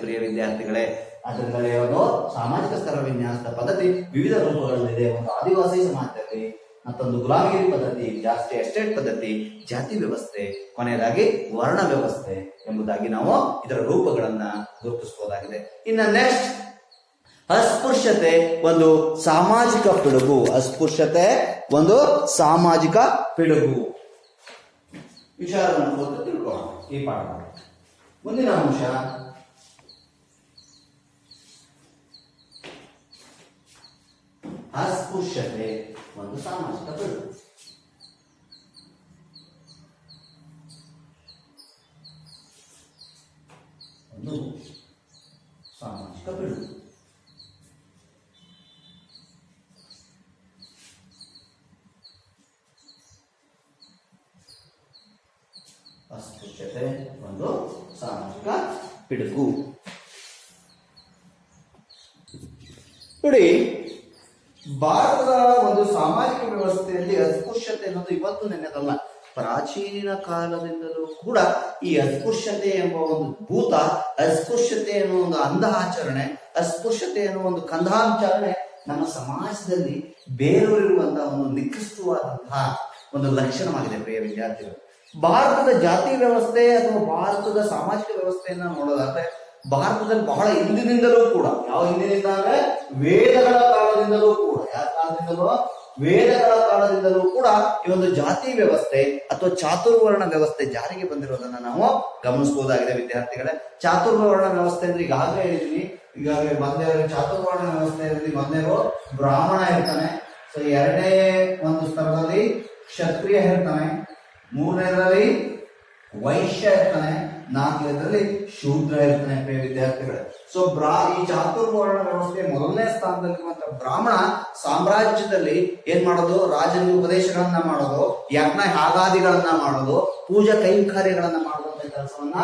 ಪ್ರಿಯ ವಿದ್ಯಾರ್ಥಿಗಳೇ. ಅದರಿಂದಲೇ ಒಂದು ಸಾಮಾಜಿಕ ಸ್ತರ ವಿನ್ಯಾಸದ ಪದ್ಧತಿ ವಿವಿಧ ರೂಪಗಳಲ್ಲಿದೆ. ಒಂದು ಆದಿವಾಸಿ ಸಮಾಜದಲ್ಲಿ, ಮತ್ತೊಂದು ಗುಲಾಮಗಿರಿ ಪದ್ಧತಿ, ಜಾಸ್ತಿ ಎಸ್ಟೇಟ್ ಪದ್ಧತಿ, ಜಾತಿ ವ್ಯವಸ್ಥೆ, ಕೊನೆಯದಾಗಿ ವರ್ಣ ವ್ಯವಸ್ಥೆ ಎಂಬುದಾಗಿ ನಾವು ಇದರ ರೂಪಗಳನ್ನ ಗುರುತಿಸಬಹುದಾಗಿದೆ. ಇನ್ನು ನೆಕ್ಸ್ಟ್, ಅಸ್ಪೃಶ್ಯತೆ ಒಂದು ಸಾಮಾಜಿಕ ಪಿಡುಗು. ಅಸ್ಪೃಶ್ಯತೆ ಒಂದು ಸಾಮಾಜಿಕ ಪಿಡುಗು. ವಿಚಾರವನ್ನು ಕುರಿತು ತಿಳ್ಕೊಳ್ಳೋಣ ಈ ಪಾಠ. ಮುಂದಿನ ಅಂಶ, ಅಸ್ಪೃಶ್ಯತೆ ಒಂದು ಸಾಮಾಜಿಕ ಪಿಡುಗು. ಒಂದು ಸಾಮಾಜಿಕ ಪಿಡುಗು. ಅಸ್ಪೃಶ್ಯತೆ ಒಂದು ಸಾಮಾಜಿಕ ಪಿಡುಗು. ನೋಡಿ, ಭಾರತದ ಒಂದು ಸಾಮಾಜಿಕ ವ್ಯವಸ್ಥೆಯಲ್ಲಿ ಅಸ್ಪೃಶ್ಯತೆ ಅನ್ನೋದು ಇವತ್ತು ನೆನೆದಲ್ಲ, ಪ್ರಾಚೀನ ಕಾಲದಿಂದಲೂ ಕೂಡ ಈ ಅಸ್ಪೃಶ್ಯತೆ ಎಂಬ ಒಂದು ಭೂತ, ಅಸ್ಪೃಶ್ಯತೆ ಎನ್ನುವ ಒಂದು ಅಂಧ ಆಚರಣೆ, ಅಸ್ಪೃಶ್ಯತೆ ಎನ್ನುವ ಒಂದು ಕಂದಾಚಾರಣೆ ನಮ್ಮ ಸಮಾಜದಲ್ಲಿ ಬೇರೂರಿರುವಂತಹ ಒಂದು ನಿಕೃಷ್ಟವಾದಂತಹ ಒಂದು ಲಕ್ಷಣವಾಗಿದೆ ಪ್ರಿಯ ವಿದ್ಯಾರ್ಥಿಗಳು. ಭಾರತದ ಜಾತಿ ವ್ಯವಸ್ಥೆ ಅಥವಾ ಭಾರತದ ಸಾಮಾಜಿಕ ವ್ಯವಸ್ಥೆಯನ್ನ ನೋಡೋದಾದ್ರೆ ಭಾರತದಲ್ಲಿ ಬಹಳ ಹಿಂದಿನಿಂದಲೂ ಕೂಡ, ಯಾವ ಹಿಂದಿನಿಂದ ಅಂದ್ರೆ ವೇದಗಳ ಕಾಲದಿಂದಲೂ ಕೂಡ, ಯಾವ ಕಾಲದಿಂದಲೂ ವೇದಗಳ ಕಾಲದಿಂದಲೂ ಕೂಡ ಈ ಒಂದು ಜಾತಿ ವ್ಯವಸ್ಥೆ ಅಥವಾ ಚಾತುರ್ವರ್ಣ ವ್ಯವಸ್ಥೆ ಜಾರಿಗೆ ಬಂದಿರೋದನ್ನ ನಾವು ಗಮನಿಸಬಹುದಾಗಿದೆ ವಿದ್ಯಾರ್ಥಿಗಳೇ. ಚಾತುರ್ವರ್ಣ ವ್ಯವಸ್ಥೆ ಅಂದ್ರೆ ಈಗಾಗಲೇ ಹೇಳಿದ್ವಿ, ಈಗಾಗಲೇ ಮೊದಲೇ ಚಾತುರ್ವರ್ಣ ವ್ಯವಸ್ಥೆಯಲ್ಲಿ ಮೊದಲನೇದು ಬ್ರಾಹ್ಮಣ ಇರ್ತಾನೆ, ಸೊ ಎರಡನೇ ಒಂದು ಸ್ತರದಲ್ಲಿ ಕ್ಷತ್ರಿಯ ಇರ್ತಾನೆ, ಮೂರನೇದರಲ್ಲಿ ವೈಶ್ಯ ಇರ್ತಾನೆ, ನಾಲ್ಕನೇದರಲ್ಲಿ ಶೂದ್ರ ಇರ್ತಾನೆ ಪ್ರಿಯ ವಿದ್ಯಾರ್ಥಿಗಳೇ. ಸೊ ಈ ಚಾತುರ್ವರ್ಣ ವ್ಯವಸ್ಥೆ ಮೊದಲನೇ ಸ್ಥಾನದಲ್ಲಿರುವಂತಹ ಬ್ರಾಹ್ಮಣ ಸಾಮ್ರಾಜ್ಯದಲ್ಲಿ ಏನ್ ಮಾಡೋದು, ರಾಜನಿಗೆ ಉಪದೇಶಗಳನ್ನ ಮಾಡೋದು, ಯಜ್ಞ ಯಾಗಾದಿಗಳನ್ನ ಮಾಡೋದು, ಪೂಜಾ ಕೈಂಕರ್ಯಗಳನ್ನ ಮಾಡುವಂತ ಕೆಲಸವನ್ನ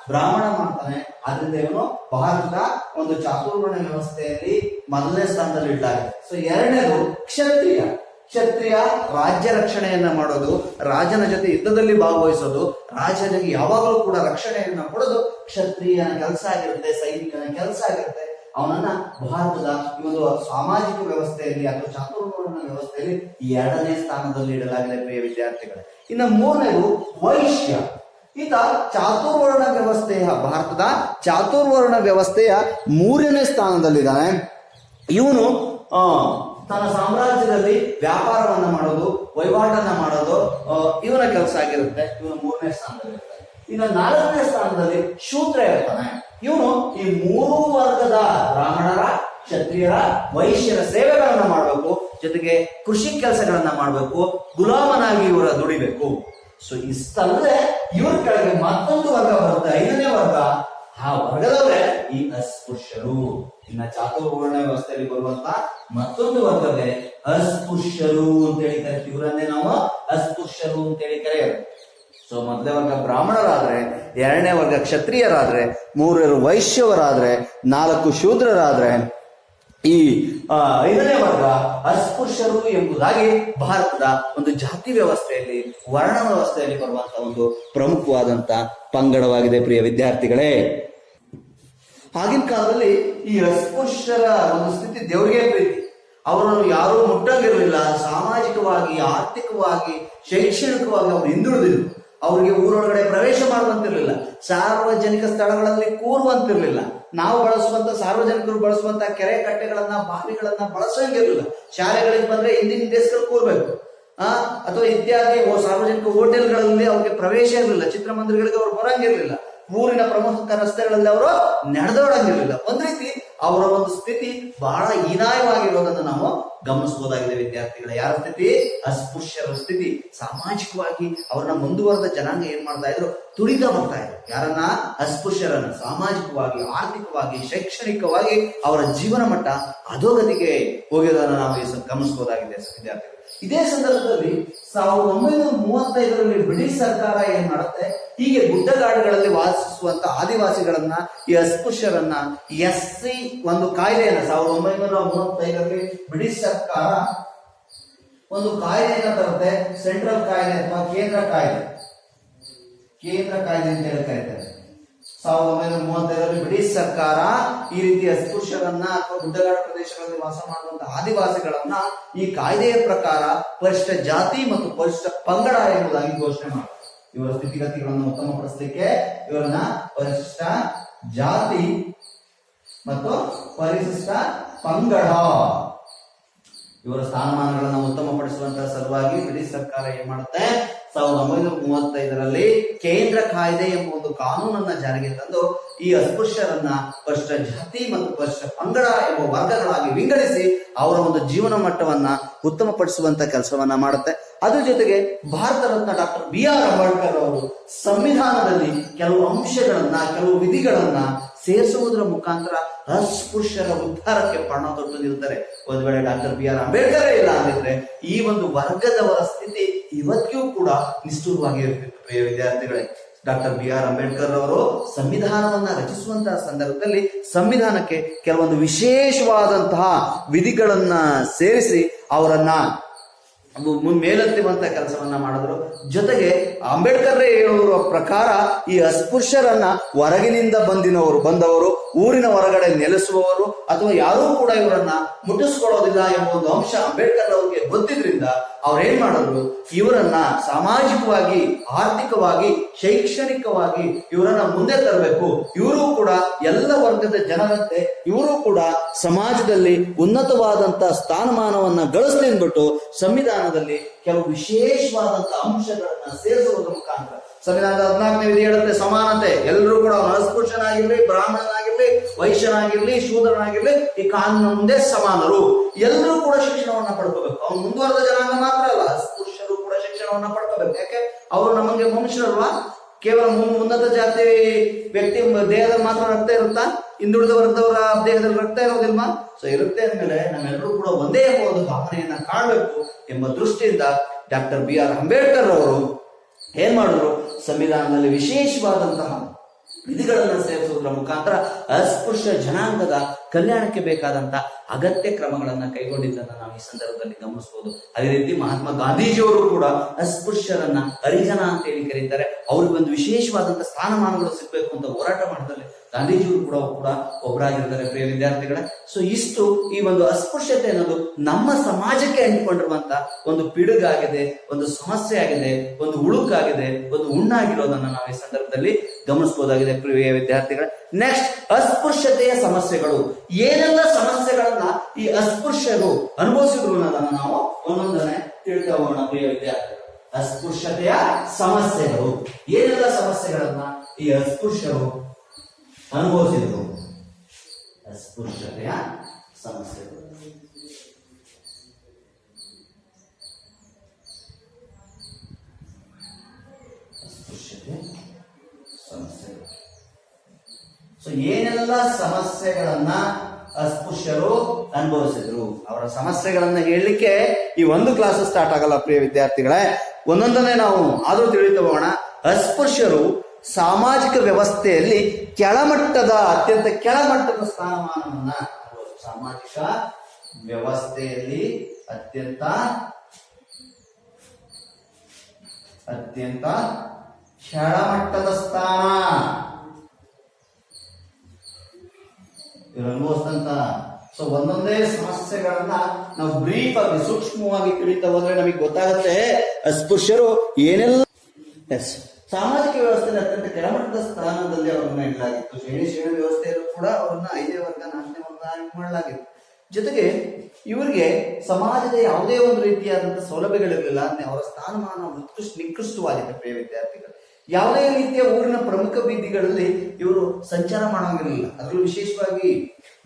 ಬ್ರಾಹ್ಮಣ ಮಾಡ್ತಾನೆ. ಆದ್ರಿಂದ ಇವನು ಭಾರತದ ಒಂದು ಚಾತುರ್ವರ್ಣ ವ್ಯವಸ್ಥೆಯಲ್ಲಿ ಮೊದಲನೇ ಸ್ಥಾನದಲ್ಲಿ ಇಟ್ಟಾಗಿದೆ. ಸೊ ಎರಡನೇದು ಕ್ಷತ್ರಿಯ. ಕ್ಷತ್ರಿಯ ರಾಜ್ಯ ರಕ್ಷಣೆಯನ್ನ ಮಾಡೋದು, ರಾಜನ ಜೊತೆ ಯುದ್ಧದಲ್ಲಿ ಭಾಗವಹಿಸೋದು, ರಾಜನಿಗೆ ಯಾವಾಗಲೂ ಕೂಡ ರಕ್ಷಣೆಯನ್ನ ಕೊಡೋದು ಕ್ಷತ್ರಿಯನ ಕೆಲಸ ಆಗಿರುತ್ತೆ, ಸೈನಿಕನ ಕೆಲಸ ಆಗಿರುತ್ತೆ. ಅವನನ್ನ ಭಾರತದ ಈ ಒಂದು ಸಾಮಾಜಿಕ ವ್ಯವಸ್ಥೆಯಲ್ಲಿ ಅಥವಾ ಚಾತುರ್ವರ್ಣ ವ್ಯವಸ್ಥೆಯಲ್ಲಿ ಎರಡನೇ ಸ್ಥಾನದಲ್ಲಿ ಇಡಲಾಗಿದೆ ಪ್ರಿಯ ವಿದ್ಯಾರ್ಥಿಗಳೇ. ಇನ್ನು ಮೂರನೇದು ವೈಶ್ಯ. ಈತ ಚಾತುರ್ವರ್ಣ ವ್ಯವಸ್ಥೆಯ ಭಾರತದ ಚಾತುರ್ವರ್ಣ ವ್ಯವಸ್ಥೆಯ ಮೂರನೇ ಸ್ಥಾನದಲ್ಲಿದ್ದಾನೆ. ಇವನು ತನ್ನ ಸಾಮ್ರಾಜ್ಯದಲ್ಲಿ ವ್ಯಾಪಾರವನ್ನ ಮಾಡೋದು, ವಹಿವಾಟನ್ನ ಮಾಡೋದು ಇವನ ಕೆಲಸ ಆಗಿರುತ್ತೆ. ಇವನು ಮೂರನೇ ಸ್ಥಾನದಲ್ಲಿ ಇರ್ತಾನೆ. ಇನ್ನು ನಾಲ್ಕನೇ ಸ್ಥಾನದಲ್ಲಿ ಶೂದ್ರ ಇರ್ತಾನೆ. ಇವನು ಈ ಮೂರು ವರ್ಗದ ಬ್ರಾಹ್ಮಣರ, ಕ್ಷತ್ರಿಯರ, ವೈಶ್ಯರ ಸೇವೆಗಳನ್ನ ಮಾಡಬೇಕು, ಜೊತೆಗೆ ಕೃಷಿ ಕೆಲಸಗಳನ್ನ ಮಾಡಬೇಕು, ಗುಲಾಮನಾಗಿ ಇವರ ದುಡಿಬೇಕು. ಸೊ ಇಷ್ಟಲ್ಲದೆ ಇವ್ರ ಕೆಳಗೆ ಮತ್ತೊಂದು ವರ್ಗ ಬರುತ್ತೆ, ಐದನೇ ವರ್ಗ. ಆ ವರ್ಗದವರೇ ಈ ಅಸ್ಪೃಶ್ಯರು. ಇನ್ನ ಚಾತುರ್ವರ್ಣ ವ್ಯವಸ್ಥೆಯಲ್ಲಿ ಬರುವಂತ ಮತ್ತೊಂದು ವರ್ಗವೇ ಅಸ್ಪೃಶ್ಯರು ಅಂತೇಳಿ ಕರಿತೀವಿ. ಇವರನ್ನೇ ನಾವು ಅಸ್ಪೃಶ್ಯರು ಅಂತೇಳಿ ಕರೆಯೋದು. ಸೊ ಮೊದಲನೇ ವರ್ಗ ಬ್ರಾಹ್ಮಣರಾದ್ರೆ, ಎರಡನೇ ವರ್ಗ ಕ್ಷತ್ರಿಯರಾದ್ರೆ, ಮೂರರು ವೈಶ್ಯವರಾದ್ರೆ, ನಾಲ್ಕು ಶೂದ್ರರಾದ್ರೆ, ಈ ಐದನೇ ವರ್ಗ ಅಸ್ಪೃಶ್ಯರು ಎಂಬುದಾಗಿ ಭಾರತದ ಒಂದು ಜಾತಿ ವ್ಯವಸ್ಥೆಯಲ್ಲಿ, ವರ್ಣ ವ್ಯವಸ್ಥೆಯಲ್ಲಿ ಬರುವಂತಹ ಒಂದು ಪ್ರಮುಖವಾದಂತ ಪಂಗಡವಾಗಿದೆ ಪ್ರಿಯ ವಿದ್ಯಾರ್ಥಿಗಳೇ. ಆಗಿನ ಕಾಲದಲ್ಲಿ ಈ ಅಸ್ಪೃಶ್ಯರ ಒಂದು ಸ್ಥಿತಿ ದೇವರಿಗೆ ಪ್ರೀತಿ. ಅವರನ್ನು ಯಾರೂ ಮುಟ್ಟಂಗಿರಲಿಲ್ಲ. ಸಾಮಾಜಿಕವಾಗಿ, ಆರ್ಥಿಕವಾಗಿ, ಶೈಕ್ಷಣಿಕವಾಗಿ ಅವರು ಹಿಂದುಳಿದಿದ್ರು. ಅವರಿಗೆ ಊರೊಳಗಡೆ ಪ್ರವೇಶ ಮಾಡುವಂತಿರ್ಲಿಲ್ಲ, ಸಾರ್ವಜನಿಕ ಸ್ಥಳಗಳಲ್ಲಿ ಕೂರುವಂತಿರ್ಲಿಲ್ಲ. ನಾವು ಬಳಸುವಂತ, ಸಾರ್ವಜನಿಕರು ಬಳಸುವಂತ ಕೆರೆ ಕಟ್ಟೆಗಳನ್ನ, ಬಾವಿಗಳನ್ನ ಬಳಸಂಗಿರ್ಲಿಲ್ಲ. ಶಾಲೆಗಳಿಗೆ ಬಂದ್ರೆ ಹಿಂದಿನ ದೇಶಗಳು ಕೂರ್ಬೇಕು, ಅಥವಾ ಇತ್ಯಾದಿ ಸಾರ್ವಜನಿಕ ಹೋಟೆಲ್ಗಳಲ್ಲಿ ಅವ್ರಿಗೆ ಪ್ರವೇಶ ಇರಲಿಲ್ಲ. ಚಿತ್ರಮಂದಿರಗಳಿಗೆ ಅವರು ಬರಂಗಿರ್ಲಿಲ್ಲ. ಊರಿನ ಪ್ರಮುಖ ರಸ್ತೆಗಳಲ್ಲಿ ಅವರು ನಡೆದೋಡಂಗಿರ್ಲಿಲ್ಲ. ಒಂದ್ ರೀತಿ ಅವರ ಒಂದು ಸ್ಥಿತಿ ಬಹಳ ಹೀನಾಯವಾಗಿರೋದನ್ನು ನಾವು ಗಮನಿಸಬಹುದಾಗಿದೆ ವಿದ್ಯಾರ್ಥಿಗಳ. ಯಾರ ಸ್ಥಿತಿ? ಅಸ್ಪೃಶ್ಯರ ಸ್ಥಿತಿ. ಸಾಮಾಜಿಕವಾಗಿ ಅವರನ್ನ ಮುಂದುವರೆದ ಜನಾಂಗ ಏನ್ ಮಾಡ್ತಾ ಇದ್ರು? ತುಳಿತಾ ಬರ್ತಾ ಇದ್ರು. ಯಾರನ್ನ? ಅಸ್ಪೃಶ್ಯರನ್ನ. ಸಾಮಾಜಿಕವಾಗಿ, ಆರ್ಥಿಕವಾಗಿ, ಶೈಕ್ಷಣಿಕವಾಗಿ ಅವರ ಜೀವನ ಮಟ್ಟ ಅಧೋಗತಿಗೆ ಹೋಗಿರೋದನ್ನ ನಾವು ಗಮನಿಸಬಹುದಾಗಿದೆ ವಿದ್ಯಾರ್ಥಿಗಳು. ಇದೇ ಸಂದರ್ಭದಲ್ಲಿ 1935ರಲ್ಲಿ ಬ್ರಿಟಿಷ್ ಸರ್ಕಾರ ಏನ್ ಮಾಡುತ್ತೆ, ಹೀಗೆ ಗುಡ್ಡಗಾಡುಗಳಲ್ಲಿ ವಾಸಿಸುವಂತ ಆದಿವಾಸಿಗಳನ್ನ, ಈ ಅಸ್ಪೃಶ್ಯರನ್ನ SC ಒಂದು ಕಾಯ್ದೆಯನ್ನ 1935ರಲ್ಲಿ ಬ್ರಿಟಿಷ್ ಸರ್ಕಾರ ಒಂದು ಕಾಯ್ದೆಯನ್ನ ತರುತ್ತೆ. ಸೆಂಟ್ರಲ್ ಕಾಯ್ದೆ ಅಥವಾ ಕೇಂದ್ರ ಕಾಯ್ದೆ ಅಂತ ಹೇಳಿ ಕರೀತಾರೆ. 1935ರಲ್ಲಿ ಬ್ರಿಟಿಷ್ ಸರ್ಕಾರ ಈ ರೀತಿ ಅಸ್ಪೃಶ್ಯರನ್ನ ಅಥವಾ ಗುಡ್ಡಗಾಡು ಪ್ರದೇಶಗಳಲ್ಲಿ ವಾಸ ಮಾಡುವಂತಹ ಆದಿವಾಸಿಗಳನ್ನ ಈ ಕಾಯ್ದೆಯ ಪ್ರಕಾರ ಪರಿಶಿಷ್ಟ ಜಾತಿ ಮತ್ತು ಪರಿಶಿಷ್ಟ ಪಂಗಡ ಎಂಬುದಾಗಿ ಘೋಷಣೆ ಮಾಡುತ್ತೆ. ಇವರ ಸ್ಥಿತಿಗತಿಗಳನ್ನು ಉತ್ತಮಪಡಿಸಲಿಕ್ಕೆ ಇವರನ್ನ ಪರಿಶಿಷ್ಟ ಜಾತಿ ಮತ್ತು ಪರಿಶಿಷ್ಟ ಪಂಗಡ ಇವರ ಸ್ಥಾನಮಾನಗಳನ್ನು ಉತ್ತಮಪಡಿಸುವಂತಹ ಸಲುವಾಗಿ ಬ್ರಿಟಿಷ್ ಸರ್ಕಾರ ಏನ್ ಮಾಡುತ್ತೆ, 1935ರಲ್ಲಿ ಕೇಂದ್ರ ಕಾಯ್ದೆ ಎಂಬ ಒಂದು ಕಾನೂನನ್ನ ಜಾರಿಗೆ ತಂದು ಈ ಅಸ್ಪೃಶ್ಯರನ್ನ ಪರಿಶಿಷ್ಟ ಜಾತಿ ಮತ್ತು ಪರಿಶಿಷ್ಟ ಪಂಗಡ ಎಂಬ ವರ್ಗಗಳಾಗಿ ವಿಂಗಡಿಸಿ ಅವರ ಒಂದು ಜೀವನ ಮಟ್ಟವನ್ನ ಉತ್ತಮಪಡಿಸುವಂತ ಕೆಲಸವನ್ನ ಮಾಡುತ್ತೆ. ಅದ್ರ ಜೊತೆಗೆ ಭಾರತ ರತ್ನ ಡಾಕ್ಟರ್ BR ಅಂಬೇಡ್ಕರ್ ಅವರು ಸಂವಿಧಾನದಲ್ಲಿ ಕೆಲವು ಅಂಶಗಳನ್ನ, ಕೆಲವು ವಿಧಿಗಳನ್ನ ಸೇರಿಸುವುದರ ಮುಖಾಂತರ ಅಸ್ಪೃಶ್ಯರ ಉದ್ಧಾರಕ್ಕೆ ಪ್ರಾಣ ತೊಟ್ಟು ನಿಲ್ತಾರೆ. ಒಂದ್ ವೇಳೆ ಡಾಕ್ಟರ್ BR ಅಂಬೇಡ್ಕರ್ ಇಲ್ಲ ಅಂದಿದ್ರೆ ಈ ಒಂದು ವರ್ಗದವರ ಸ್ಥಿತಿ ಇವತ್ತಿಗೂ ಕೂಡ ನಿಷ್ಠುರವಾಗಿರುತ್ತಿತ್ತು. ಪ್ರಿಯ ವಿದ್ಯಾರ್ಥಿಗಳೇ, ಡಾಕ್ಟರ್ BR ಅಂಬೇಡ್ಕರ್ ಅವರು ಸಂವಿಧಾನವನ್ನ ರಚಿಸುವಂತಹ ಸಂದರ್ಭದಲ್ಲಿ ಸಂವಿಧಾನಕ್ಕೆ ಕೆಲವೊಂದು ವಿಶೇಷವಾದಂತಹ ವಿಧಿಗಳನ್ನ ಸೇರಿಸಿ ಅವರನ್ನ ಮೇಲೆತ್ತುವಂತ ಕೆಲಸವನ್ನ ಮಾಡಿದ್ರು. ಜೊತೆಗೆ ಅಂಬೇಡ್ಕರ್ ಹೇಳುವ ಪ್ರಕಾರ ಈ ಅಸ್ಪೃಶ್ಯರನ್ನ ಹೊರಗಿನಿಂದ ಬಂದವರು ಊರಿನ ಹೊರಗಡೆ ನೆಲೆಸುವವರು ಅಥವಾ ಯಾರೂ ಕೂಡ ಇವರನ್ನ ಮುಟ್ಟಿಸ್ಕೊಳ್ಳೋದಿಲ್ಲ ಎಂಬ ಒಂದು ಅಂಶ ಅಂಬೇಡ್ಕರ್ ಅವರಿಗೆ ಗೊತ್ತಿದ್ರಿಂದ ಅವ್ರೇನ್ ಮಾಡಿದ್ರು, ಇವರನ್ನ ಸಾಮಾಜಿಕವಾಗಿ, ಆರ್ಥಿಕವಾಗಿ, ಶೈಕ್ಷಣಿಕವಾಗಿ ಇವರನ್ನ ಮುಂದೆ ತರಬೇಕು. ಇವರು ಕೂಡ ಎಲ್ಲ ವರ್ಗದ ಜನರಂತೆ ಇವರು ಕೂಡ ಸಮಾಜದಲ್ಲಿ ಉನ್ನತವಾದಂತ ಸ್ಥಾನಮಾನವನ್ನ ಗಳಿಸ್ಲಿ ಅಂದ್ಬಿಟ್ಟು ಸಂವಿಧಾನದಲ್ಲಿ ಕೆಲವು ವಿಶೇಷವಾದಂತಹ ಅಂಶಗಳನ್ನ ಸೇರಿಸುವುದರ ಮುಖಾಂತರ ಸಂವಿಧಾನದ 14ನೇ ವಿಧಿ ಹೇಳುತ್ತೆ ಸಮಾನತೆ. ಎಲ್ಲರೂ ಕೂಡ ಅಸ್ಪೃಶ್ಯನಾಗಿರ್ಲಿ, ಬ್ರಾಹ್ಮಣನಾಗಿರ್ಲಿ, ವೈಶ್ಯನಾಗಿರ್ಲಿ, ಶೂದ್ರನಾಗಿರ್ಲಿ ಈ ಕಾನೂನಿನ ಮುಂದೆ ಸಮಾನರು. ಎಲ್ಲರೂ ಕೂಡ ಶಿಕ್ಷಣವನ್ನ ಪಡ್ಕೋಬೇಕು. ಅವ್ನು ಮುಂದುವರೆದ ಜನಾಂಗ ಮಾತ್ರ ಅಲ್ಲ, ಅಸ್ಪೃಶ್ಯರು ಕೂಡ ಶಿಕ್ಷಣವನ್ನ ಪಡ್ಕೋಬೇಕು. ಯಾಕೆ ಅವರು ನಮಗೆ ಮನುಷ್ಯರಲ್ವಾ? ಕೇವಲ ಉನ್ನತ ಜಾತಿ ವ್ಯಕ್ತಿ ದೇಹದಲ್ಲಿ ಮಾತ್ರ ರಕ್ತ ಇರುತ್ತಾ? ಹಿಂದುಳಿದ ವರ್ಗದವರ ದೇಹದಲ್ಲಿ ರಕ್ತ ಇರೋದಿಲ್ವಾ? ಸೊ ಇರುತ್ತೆ ಅಂದ್ಮೇಲೆ ನಾವೆಲ್ಲರೂ ಕೂಡ ಒಂದೇ ಎಂಬ ಒಂದು ಭಾವನೆಯನ್ನ ಕಾಣಬೇಕು ಎಂಬ ದೃಷ್ಟಿಯಿಂದ ಡಾಕ್ಟರ್ BR ಅಂಬೇಡ್ಕರ್ ಅವರು ಏನ್ ಮಾಡಿದ್ರು, ಸಂವಿಧಾನದಲ್ಲಿ ವಿಶೇಷವಾದಂತಹ ವಿಧಿಗಳನ್ನ ಸೇರಿಸುವುದರ ಮುಖಾಂತರ ಅಸ್ಪೃಶ್ಯ ಜನಾಂಗದ ಕಲ್ಯಾಣಕ್ಕೆ ಬೇಕಾದಂತ ಅಗತ್ಯ ಕ್ರಮಗಳನ್ನ ಕೈಗೊಂಡಿದ್ದನ್ನ ನಾವು ಈ ಸಂದರ್ಭದಲ್ಲಿ ಗಮನಿಸಬಹುದು. ಅದೇ ರೀತಿ ಮಹಾತ್ಮ ಗಾಂಧೀಜಿಯವರು ಕೂಡ ಅಸ್ಪೃಶ್ಯರನ್ನ ಹರಿಜನ ಅಂತ ಹೇಳಿ ಕರೀತಾರೆ. ಅವ್ರಿಗೆ ಒಂದು ವಿಶೇಷವಾದಂತ ಸ್ಥಾನಮಾನಗಳು ಸಿಗ್ಬೇಕು ಅಂತ ಹೋರಾಟ ಮಾಡಿದಲ್ಲಿ ಗಾಂಧೀಜಿಯವರು ಕೂಡ ಒಬ್ಬರಾಗಿರ್ತಾರೆ ಪ್ರಿಯ ವಿದ್ಯಾರ್ಥಿಗಳೇ. ಸೊ ಇಷ್ಟು ಈ ಒಂದು ಅಸ್ಪೃಶ್ಯತೆ ಅನ್ನೋದು ನಮ್ಮ ಸಮಾಜಕ್ಕೆ ಅಂಟಿಕೊಂಡಿರುವಂತ ಒಂದು ಪಿಡುಗಾಗಿದೆ, ಒಂದು ಸಮಸ್ಯೆ ಆಗಿದೆ, ಒಂದು ಉಳುಕಾಗಿದೆ, ಒಂದು ಹುಣ್ಣಾಗಿರೋದನ್ನ ನಾವು ಈ ಸಂದರ್ಭದಲ್ಲಿ ಗಮನಿಸಬಹುದಾಗಿದೆ ಪ್ರಿಯ ವಿದ್ಯಾರ್ಥಿಗಳೇ. ನೆಕ್ಸ್ಟ್, ಅಸ್ಪೃಶ್ಯತೆಯ ಸಮಸ್ಯೆಗಳು. ಏನೆಲ್ಲ ಸಮಸ್ಯೆಗಳನ್ನ ಈ ಅಸ್ಪೃಶ್ಯರು ಅನುಭವಿಸಿದ್ರು ಅನ್ನೋದನ್ನ ನಾವು ಒಂದೊಂದನೆ ತಿಳ್ತಾ ಹೋಗೋಣ ಪ್ರಿಯ ವಿದ್ಯಾರ್ಥಿಗಳು. ಅಸ್ಪೃಶ್ಯತೆಯ ಸಮಸ್ಯೆಗಳು, ಏನೆಲ್ಲ ಸಮಸ್ಯೆಗಳನ್ನ ಈ ಅಸ್ಪೃಶ್ಯರು ಅನುಭವಿಸಿದ್ರು. ಅಸ್ಪೃಶ್ಯತೆಯ ಸಮಸ್ಯೆಗಳು. ಅಸ್ಪೃಶ್ಯತೆ ಸಮಸ್ಯೆಗಳು. ಸೊ ಏನೆಲ್ಲ ಸಮಸ್ಯೆಗಳನ್ನ ಅಸ್ಪೃಶ್ಯರು ಅನುಭವಿಸಿದ್ರು, ಅವರ ಸಮಸ್ಯೆಗಳನ್ನ ಹೇಳಲಿಕ್ಕೆ ಈ ಒಂದು ಕ್ಲಾಸ್ ಸ್ಟಾರ್ಟ್ ಆಗಲ್ಲ ಪ್ರಿಯ ವಿದ್ಯಾರ್ಥಿಗಳೇ. ಒಂದೊಂದನ್ನೇ ನಾವು ಆದ್ರೂ ತಿಳಿದು ಹೋಗೋಣ. ಅಸ್ಪೃಶ್ಯರು ಸಾಮಾಜಿಕ ವ್ಯವಸ್ಥೆಯಲ್ಲಿ ಅತ್ಯಂತ ಕೆಳಮಟ್ಟದ ಸ್ಥಾನಮಾನವನ್ನ, ಸಾಮಾಜಿಕ ವ್ಯವಸ್ಥೆಯಲ್ಲಿ ಅತ್ಯಂತ ಕೆಳಮಟ್ಟದ ಸ್ಥಾನ ಇವರು ಅನುಭವಿಸಿದಂತ. ಸೊ ಒಂದೊಂದೇ ಸಮಸ್ಯೆಗಳನ್ನ ನಾವು ಬ್ರೀಫ್ ಆಗಿ ಸೂಕ್ಷ್ಮವಾಗಿ ತಿಳಿತಾ ಹೋದ್ರೆ ನಮಗೆ ಗೊತ್ತಾಗುತ್ತೆ ಅಸ್ಪೃಶ್ಯರು ಏನೆಲ್ಲ ಸಾಮಾಜಿಕ ವ್ಯವಸ್ಥೆಯಲ್ಲಿ ಅತ್ಯಂತ ಕೆಳಮಟ್ಟದ ಸ್ಥಾನದಲ್ಲಿ ಅವರನ್ನ ಇಡಲಾಗಿತ್ತು. ಶ್ರೇಣಿ ವ್ಯವಸ್ಥೆಯಲ್ಲೂ ಕೂಡ ಅವರನ್ನ 5ನೇ ವರ್ಗ 4ನೇ ವರ್ಗ ಮಾಡಲಾಗಿತ್ತು. ಜೊತೆಗೆ ಇವರಿಗೆ ಸಮಾಜದ ಯಾವುದೇ ಒಂದು ರೀತಿಯಾದಂತಹ ಸೌಲಭ್ಯಗಳಿರಲಿಲ್ಲ. ಅವರ ಸ್ಥಾನಮಾನ ನಿಕೃಷ್ಟವಾಗಿದೆ ಪ್ರಿಯ ವಿದ್ಯಾರ್ಥಿಗಳು. ಯಾವುದೇ ರೀತಿಯ ಊರಿನ ಪ್ರಮುಖ ಬೀದಿಗಳಲ್ಲಿ ಇವರು ಸಂಚಾರ ಮಾಡೋಂಗಿರಲಿಲ್ಲ. ಅದರಲ್ಲೂ ವಿಶೇಷವಾಗಿ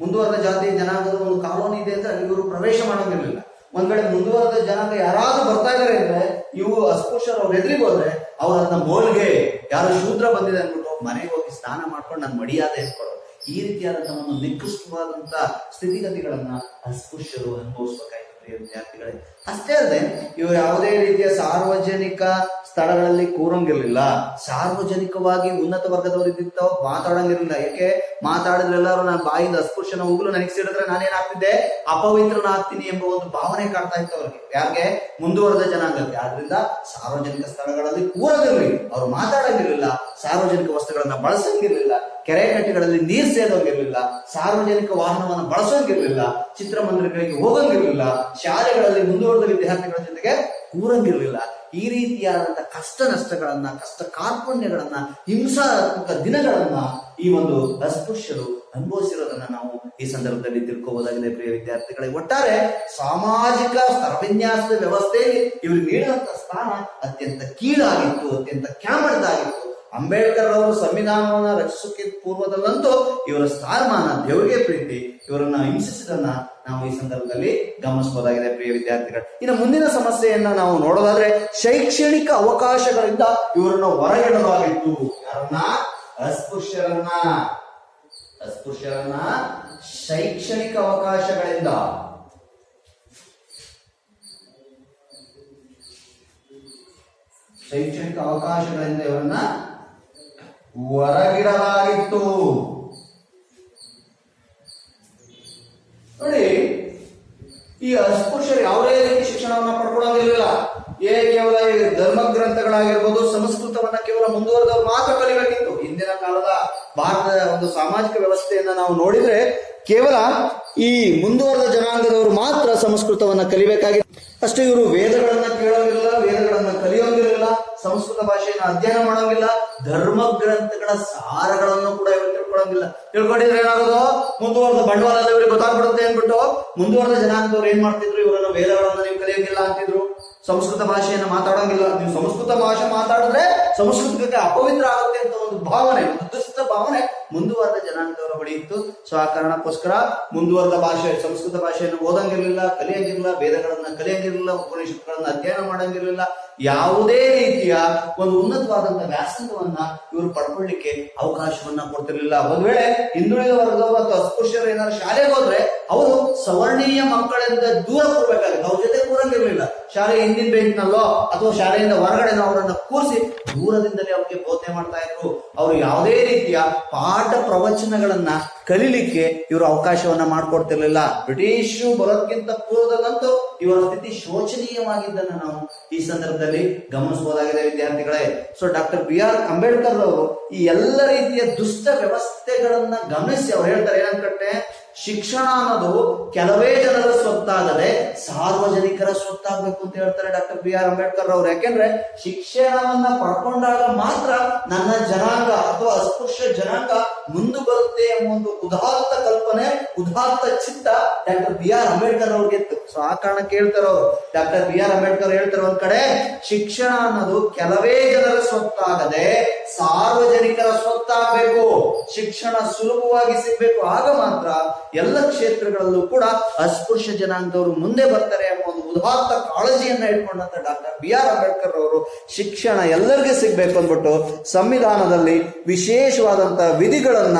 ಮುಂದುವರೆದ ಜಾತಿ ಜನಾಂಗದ ಒಂದು ಕಾಲೋನಿ ಇದೆ ಅಂದ್ರೆ ಅಲ್ಲಿ ಇವರು ಪ್ರವೇಶ ಮಾಡೋಂಗಿರಲಿಲ್ಲ. ಒಂದ್ ವೇಳೆ ಮುಂದುವರೆದ ಜನಾಂಗ ಯಾರಾದ್ರೂ ಬರ್ತಾ ಇದಾರೆ ಅಂದ್ರೆ ಇವು ಅಸ್ಪೃಶ್ಯರು ಅವ್ರ ಎದುರಿಗೆ ಹೋದ್ರೆ ಅವ್ರನ್ನ ಮೋಲ್ಗೆ ಯಾರು ಶೂದ್ರ ಬಂದಿದೆ ಅಂದ್ಬಿಟ್ಟು ಮನೆಗೆ ಹೋಗಿ ಸ್ನಾನ ಮಾಡ್ಕೊಂಡು ನಾನು ಮಡಿಯಾದ ಎತ್ಕೊಳ್ಳೋದು. ಈ ರೀತಿಯಾದಂತಹ ಒಂದು ನಿಕೃಷ್ಟವಾದಂತ ಸ್ಥಿತಿಗತಿಗಳನ್ನ ಅಸ್ಪೃಶ್ಯರು ಅನುಭವಿಸಬೇಕಾಯ್ತು ಪ್ರಿಯ ವಿದ್ಯಾರ್ಥಿಗಳೇ. ಅಷ್ಟೇ ಅಲ್ಲದೆ ಇವರು ಯಾವುದೇ ರೀತಿಯ ಸಾರ್ವಜನಿಕ ಸ್ಥಳಗಳಲ್ಲಿ ಕೂರಂಗಿರ್ಲಿಲ್ಲ. ಸಾರ್ವಜನಿಕವಾಗಿ ಉನ್ನತ ವರ್ಗದವರು ಇದ್ದಿರ್ತಾವ ಮಾತಾಡಂಗಿರ್ಲಿಲ್ಲ. ಯಾಕೆ ಮಾತಾಡಿದ್ರೆ ಎಲ್ಲರೂ ನನ್ನ ಬಾಯಿಂದ ಅಸ್ಪೃಶ್ಯನ ಉಗುಲು ನನಗೆ ಸಿಡಿದ್ರೆ ನಾನೇನಾಗ್ತಿದ್ದೆ, ಅಪವಿತ್ರನಾಗ್ತೀನಿ ಎಂಬ ಒಂದು ಭಾವನೆ ಕಾಡ್ತಾ ಇತ್ತು ಅವ್ರಿಗೆ. ಯಾಕೆ? ಮುಂದುವರೆದ ಜನಾಂಗಕ್ಕೆ. ಆದ್ರಿಂದ ಸಾರ್ವಜನಿಕ ಸ್ಥಳಗಳಲ್ಲಿ ಕೂರದಿರ್ಲಿ, ಅವ್ರು ಮಾತಾಡಂಗಿರ್ಲಿಲ್ಲ, ಸಾರ್ವಜನಿಕ ವಸ್ತುಗಳನ್ನ ಬಳಸಂಗಿರ್ಲಿಲ್ಲ, ಕೆರೆ ಕಟ್ಟೆಗಳಲ್ಲಿ ನೀರ್ ಸೇದೋಂಗಿರ್ಲಿಲ್ಲ, ಸಾರ್ವಜನಿಕ ವಾಹನವನ್ನು ಬಳಸೋಂಗಿರ್ಲಿಲ್ಲ, ಚಿತ್ರಮಂದಿರಗಳಿಗೆ ಹೋಗಂಗಿರ್ಲಿಲ್ಲ, ಶಾಲೆಗಳಲ್ಲಿ ಮುಂದುವರೆದ ವಿದ್ಯಾರ್ಥಿಗಳ ಜೊತೆಗೆ ಕೂರಂಗಿರ್ಲಿಲ್ಲ. ಈ ರೀತಿಯಾದಂತಹ ಕಷ್ಟ ನಷ್ಟಗಳನ್ನ, ಕಷ್ಟ ಕಾರ್ಪಣ್ಯಗಳನ್ನ, ಹಿಂಸಾತ್ಮಕ ದಿನಗಳನ್ನ ಈ ಒಂದು ಅಸ್ಪೃಶ್ಯರು ಅನುಭವಿಸಿರೋದನ್ನ ನಾವು ಈ ಸಂದರ್ಭದಲ್ಲಿ ತಿಳ್ಕೋಬಹುದಾಗಿದೆ ಪ್ರಿಯ ವಿದ್ಯಾರ್ಥಿಗಳೇ. ಒಟ್ಟಾರೆ ಸಾಮಾಜಿಕ ಸ್ತರವಿನ್ಯಾಸದ ವ್ಯವಸ್ಥೆಯಲ್ಲಿ ಇವರು ನೀಡುವಂತಹ ಸ್ಥಾನ ಅತ್ಯಂತ ಕೀಳಾಗಿತ್ತು, ಅತ್ಯಂತ ಕೆಳಮಟ್ಟದಾಗಿತ್ತು. ಅಂಬೇಡ್ಕರ್ ಅವರು ಸಂವಿಧಾನವನ್ನ ರಚಿಸೋಕೆ ಪೂರ್ವದಲ್ಲಂತೂ ಇವರ ಸ್ಥಾನಮಾನ, ದೇವರಿಗೆ ಪ್ರೀತಿ, ಇವರನ್ನ ಹಿಂಸಿಸಿದನ್ನ ನಾವು ಈ ಸಂದರ್ಭದಲ್ಲಿ ಗಮನಿಸಬಹುದಾಗಿದೆ ಪ್ರಿಯ ವಿದ್ಯಾರ್ಥಿಗಳು. ಇನ್ನು ಮುಂದಿನ ಸಮಸ್ಯೆಯನ್ನ ನಾವು ನೋಡೋದಾದ್ರೆ ಶೈಕ್ಷಣಿಕ ಅವಕಾಶಗಳಿಂದ ಇವರನ್ನ ಹೊರಗಿಡಲಾಗಿತ್ತು. ಯಾರನ್ನ? ಅಸ್ಪೃಶ್ಯರನ್ನ ಶೈಕ್ಷಣಿಕ ಅವಕಾಶಗಳಿಂದ ಇವರನ್ನ ಹೊರಗಿಡಲಾಗಿತ್ತು. ನೋಡಿ, ಈ ಅಸ್ಪೃಶ್ಯರು ಯಾವುದೇ ರೀತಿ ಶಿಕ್ಷಣವನ್ನ ಪಡ್ಕೊಳ್ಳೋದಿರಲಿಲ್ಲ. ಕೇವಲ ಈ ಧರ್ಮ ಗ್ರಂಥಗಳಾಗಿರ್ಬೋದು, ಸಂಸ್ಕೃತವನ್ನ ಕೇವಲ ಮುಂದುವರೆದವರು ಮಾತ್ರ ಕಲಿಬೇಕಿತ್ತು. ಹಿಂದಿನ ಕಾಲದ ಭಾರತದ ಒಂದು ಸಾಮಾಜಿಕ ವ್ಯವಸ್ಥೆಯನ್ನ ನಾವು ನೋಡಿದ್ರೆ ಕೇವಲ ಈ ಮುಂದುವರೆದ ಜನಾಂಗದವರು ಮಾತ್ರ ಸಂಸ್ಕೃತವನ್ನ ಕಲಿಬೇಕಾಗಿತ್ತು. ಅಷ್ಟೇ, ಇವರು ವೇದಗಳನ್ನ ಕೇಳೋಂಗಿಲ್ಲ, ವೇದಗಳನ್ನ ಕಲಿಯೋಂಗಿರಲಿಲ್ಲ, ಸಂಸ್ಕೃತ ಭಾಷೆಯನ್ನು ಅಧ್ಯಯನ ಮಾಡೋಂಗಿಲ್ಲ, ಧರ್ಮ ಗ್ರಂಥಗಳ ಸಾರಗಳನ್ನು ಕೂಡ ಇವರು ತಿಳ್ಕೊಳ್ಳೋಂಗಿಲ್ಲ. ತಿಳ್ಕೊಂಡಿದ್ರೆ ಏನಾಗೋದು, ಮುಂದುವರೆದ ಬಂಡವಾಳ ಇವರಿಗೆ ಗೊತ್ತಾಗ್ಬಿಡುತ್ತೆ ಅಂದ್ಬಿಟ್ಟು ಮುಂದುವರೆದ ಜನಾಂಗದವ್ರು ಏನ್ ಮಾಡ್ತಿದ್ರು, ಇವರನ್ನ ವೇದಗಳನ್ನ ನೀವು ಕಲಿಯೋಂಗಿಲ್ಲ ಅಂತಿದ್ರು, ಸಂಸ್ಕೃತ ಭಾಷೆಯನ್ನು ಮಾತಾಡೋಂಗಿಲ್ಲ, ನೀವು ಸಂಸ್ಕೃತ ಭಾಷೆ ಮಾತಾಡಿದ್ರೆ ಸಂಸ್ಕೃತಕ್ಕೆ ಅಪವಿತ್ರ ಆಗುತ್ತೆ ಅಂತ ಒಂದು ಭಾವನೆ, ಒಂದು ದುಷ್ಟ ಭಾವನೆ ಮುಂದುವರೆದ ಜನಾಂಗದವರ ಬಳಿ ಇತ್ತು. ಸೊ ಆ ಕಾರಣಕ್ಕೋಸ್ಕರ ಮುಂದುವರೆದ ಭಾಷೆ ಸಂಸ್ಕೃತ ಭಾಷೆಯನ್ನು ಓದಂಗಿರ್ಲಿಲ್ಲ, ಕಲಿಯಂಗಿರಲಿಲ್ಲ, ವೇದಗಳನ್ನ ಕಲಿಯಂಗಿರಲಿಲ್ಲ, ಉಪನಿಷತ್ಗಳನ್ನ ಅಧ್ಯಯನ ಮಾಡಂಗಿರಲಿಲ್ಲ, ಯಾವುದೇ ರೀತಿಯ ಒಂದು ಉನ್ನತವಾದಂತಹ ವ್ಯಾಸಂಗವನ್ನ ಇವರು ಪಡ್ಕೊಳ್ಳಿಕ್ಕೆ ಅವಕಾಶವನ್ನ ಕೊಡ್ತಿರ್ಲಿಲ್ಲ. ಒಂದ್ ವೇಳೆ ಹಿಂದುಳಿದ ವರ್ಗದವರು ಅಥವಾ ಅಸ್ಪೃಶ್ಯರು ಏನಾದ್ರು ಶಾಲೆಗೆ ಹೋದ್ರೆ ಅವರು ಸವರ್ಣೀಯ ಮಕ್ಕಳಿಂದ ದೂರ ಕೂರ್ಬೇಕಾಗಿತ್ತು, ಅವ್ರ ಜೊತೆ ಕೂರಂಗಿರ್ಲಿಲ್ಲ. ಶಾಲೆ ಹಿಂದಿನ ಬೆಂಚ್ನಲ್ಲೋ ಅಥವಾ ಶಾಲೆಯಿಂದ ಹೊರಗಡೆನೋ ಅವರನ್ನ ಕೂರಿಸಿ ದೂರದಿಂದಲೇ ಅವ್ರಿಗೆ ಬೋಧನೆ ಮಾಡ್ತಾ ಇದ್ರು. ಅವರು ಯಾವುದೇ ರೀತಿಯ ಪಾಠ ಪ್ರವಚನಗಳನ್ನ ಕಲಿಲಿಕ್ಕೆ ಇವರು ಅವಕಾಶವನ್ನ ಮಾಡಿಕೊಡ್ತಿರ್ಲಿಲ್ಲ. ಬ್ರಿಟಿಷ್ ಬರೋದಕ್ಕಿಂತ ಪೂರ್ವದಲ್ಲಂತೂ ಇವರ ಸ್ಥಿತಿ ಶೋಚನೀಯವಾಗಿದ್ದನ್ನು ನಾವು ಈ ಸಂದರ್ಭದಲ್ಲಿ ಗಮನಿಸಬಹುದಾಗಿದೆ ವಿದ್ಯಾರ್ಥಿಗಳೇ. ಸೊ ಡಾಕ್ಟರ್ BR ಅಂಬೇಡ್ಕರ್ ಅವರು ಈ ಎಲ್ಲ ರೀತಿಯ ದುಷ್ಟ ವ್ಯವಸ್ಥೆಗಳನ್ನ ಗಮನಿಸಿ ಅವ್ರು ಹೇಳ್ತಾರೆ ಏನಂತಂದ್ರೆ, ಶಿಕ್ಷಣ ಅನ್ನೋದು ಕೆಲವೇ ಜನರ ಸ್ವತ್ತಾಗದೆ ಸಾರ್ವಜನಿಕರ ಸ್ವತ್ತಾಗಬೇಕು ಅಂತ ಹೇಳ್ತಾರೆ ಡಾಕ್ಟರ್ BR ಅಂಬೇಡ್ಕರ್ ಅವರು. ಯಾಕೆಂದ್ರೆ ಶಿಕ್ಷಣವನ್ನ ಪಡ್ಕೊಂಡಾಗ ಮಾತ್ರ ನನ್ನ ಜನಾಂಗ ಅಥವಾ ಅಸ್ಪೃಶ್ಯ ಜನಾಂಗ ಮುಂದೆ ಬರುತ್ತೆ ಎಂಬ ಒಂದು ಉದಾತ್ತ ಕಲ್ಪನೆ, ಉದಾತ್ತ ಚಿತ್ತ ಡಾಕ್ಟರ್ BR ಅಂಬೇಡ್ಕರ್ ಅವ್ರಿಗೆ ಇತ್ತು. ಸೊ ಆ ಕಾರಣಕ್ಕೆ ಹೇಳ್ತಾರೆ ಅವರು, ಡಾಕ್ಟರ್ BR ಅಂಬೇಡ್ಕರ್ ಹೇಳ್ತಾರೆ ಒಂದ್ ಕಡೆ, ಶಿಕ್ಷಣ ಅನ್ನೋದು ಕೆಲವೇ ಜನರ ಸ್ವತ್ತಾಗದೆ ಸಾರ್ವಜನಿಕರ ಸ್ವತ್ತಾಗಬೇಕು, ಶಿಕ್ಷಣ ಸುಲಭವಾಗಿ ಸಿಗ್ಬೇಕು, ಆಗ ಮಾತ್ರ ಎಲ್ಲ ಕ್ಷೇತ್ರಗಳಲ್ಲೂ ಕೂಡ ಅಸ್ಪೃಶ್ಯ ಜನಾಂಗದವರು ಮುಂದೆ ಬರ್ತಾರೆ ಎಂಬ ಒಂದು ಉದಾತ್ತ ಕಾಳಜಿಯನ್ನ ಇಟ್ಕೊಂಡಂತ ಡಾಕ್ಟರ್ BR ಅಂಬೇಡ್ಕರ್ ಅವರು ಶಿಕ್ಷಣ ಎಲ್ಲರಿಗೂ ಸಿಗ್ಬೇಕು ಅಂದ್ಬಿಟ್ಟು ಸಂವಿಧಾನದಲ್ಲಿ ವಿಶೇಷವಾದಂತಹ ವಿಧಿಗಳನ್ನ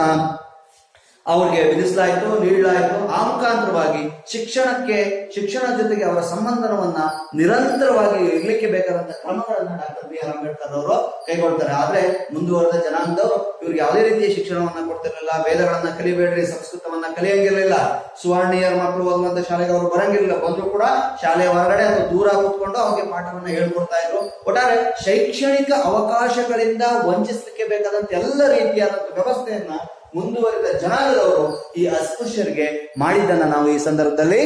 ಅವ್ರಿಗೆ ವಿಧಿಸಲಾಯಿತು, ನೀಡಲಾಯಿತು. ಆ ಮುಖಾಂತರವಾಗಿ ಶಿಕ್ಷಣ ಜೊತೆಗೆ ಅವರ ಸಂಬಂಧವನ್ನ ನಿರಂತರವಾಗಿ ಇರ್ಲಿಕ್ಕೆ ಬೇಕಾದಂತ ಕ್ರಮಗಳನ್ನ ಡಾಕ್ಟರ್ BR ಅಂಬೇಡ್ಕರ್ ಅವರು ಕೈಗೊಳ್ತಾರೆ. ಆದ್ರೆ ಮುಂದುವರೆದ ಜನಾಂಗದವರು ಇವ್ರಿಗೆ ಯಾವುದೇ ರೀತಿಯ ಶಿಕ್ಷಣವನ್ನ ಕೊಡ್ತಿರ್ಲಿಲ್ಲ, ವೇದಗಳನ್ನ ಕಲಿಬೇಡ್ರಿ, ಸಂಸ್ಕೃತವನ್ನ ಕಲಿಯಂಗಿರ್ಲಿಲ್ಲ, ಸುವರ್ಣೀಯರ ಮಕ್ಕಳು ಓದುವಂತ ಶಾಲೆಗೆ ಅವರು ಬರಂಗಿರ್ಲಿಲ್ಲ, ಬಂದ್ರು ಕೂಡ ಶಾಲೆಯ ಹೊರಗಡೆ ಅಥವಾ ದೂರ ಕೂತ್ಕೊಂಡು ಅವ್ರಿಗೆ ಪಾಠವನ್ನ ಹೇಳ್ಕೊಡ್ತಾ ಇದ್ರು. ಒಟ್ಟಾರೆ ಶೈಕ್ಷಣಿಕ ಅವಕಾಶಗಳಿಂದ ವಂಚಿಸಲಿಕ್ಕೆ ಬೇಕಾದಂತ ಎಲ್ಲ ರೀತಿಯಾದಂತ ವ್ಯವಸ್ಥೆಯನ್ನ ಮುಂದುವರಿದ ಜನಾಂಗದವರು ಈ ಅಸ್ಪೃಶ್ಯರಿಗೆ ಮಾಡಿದ್ದನ್ನ ನಾವು ಈ ಸಂದರ್ಭದಲ್ಲಿ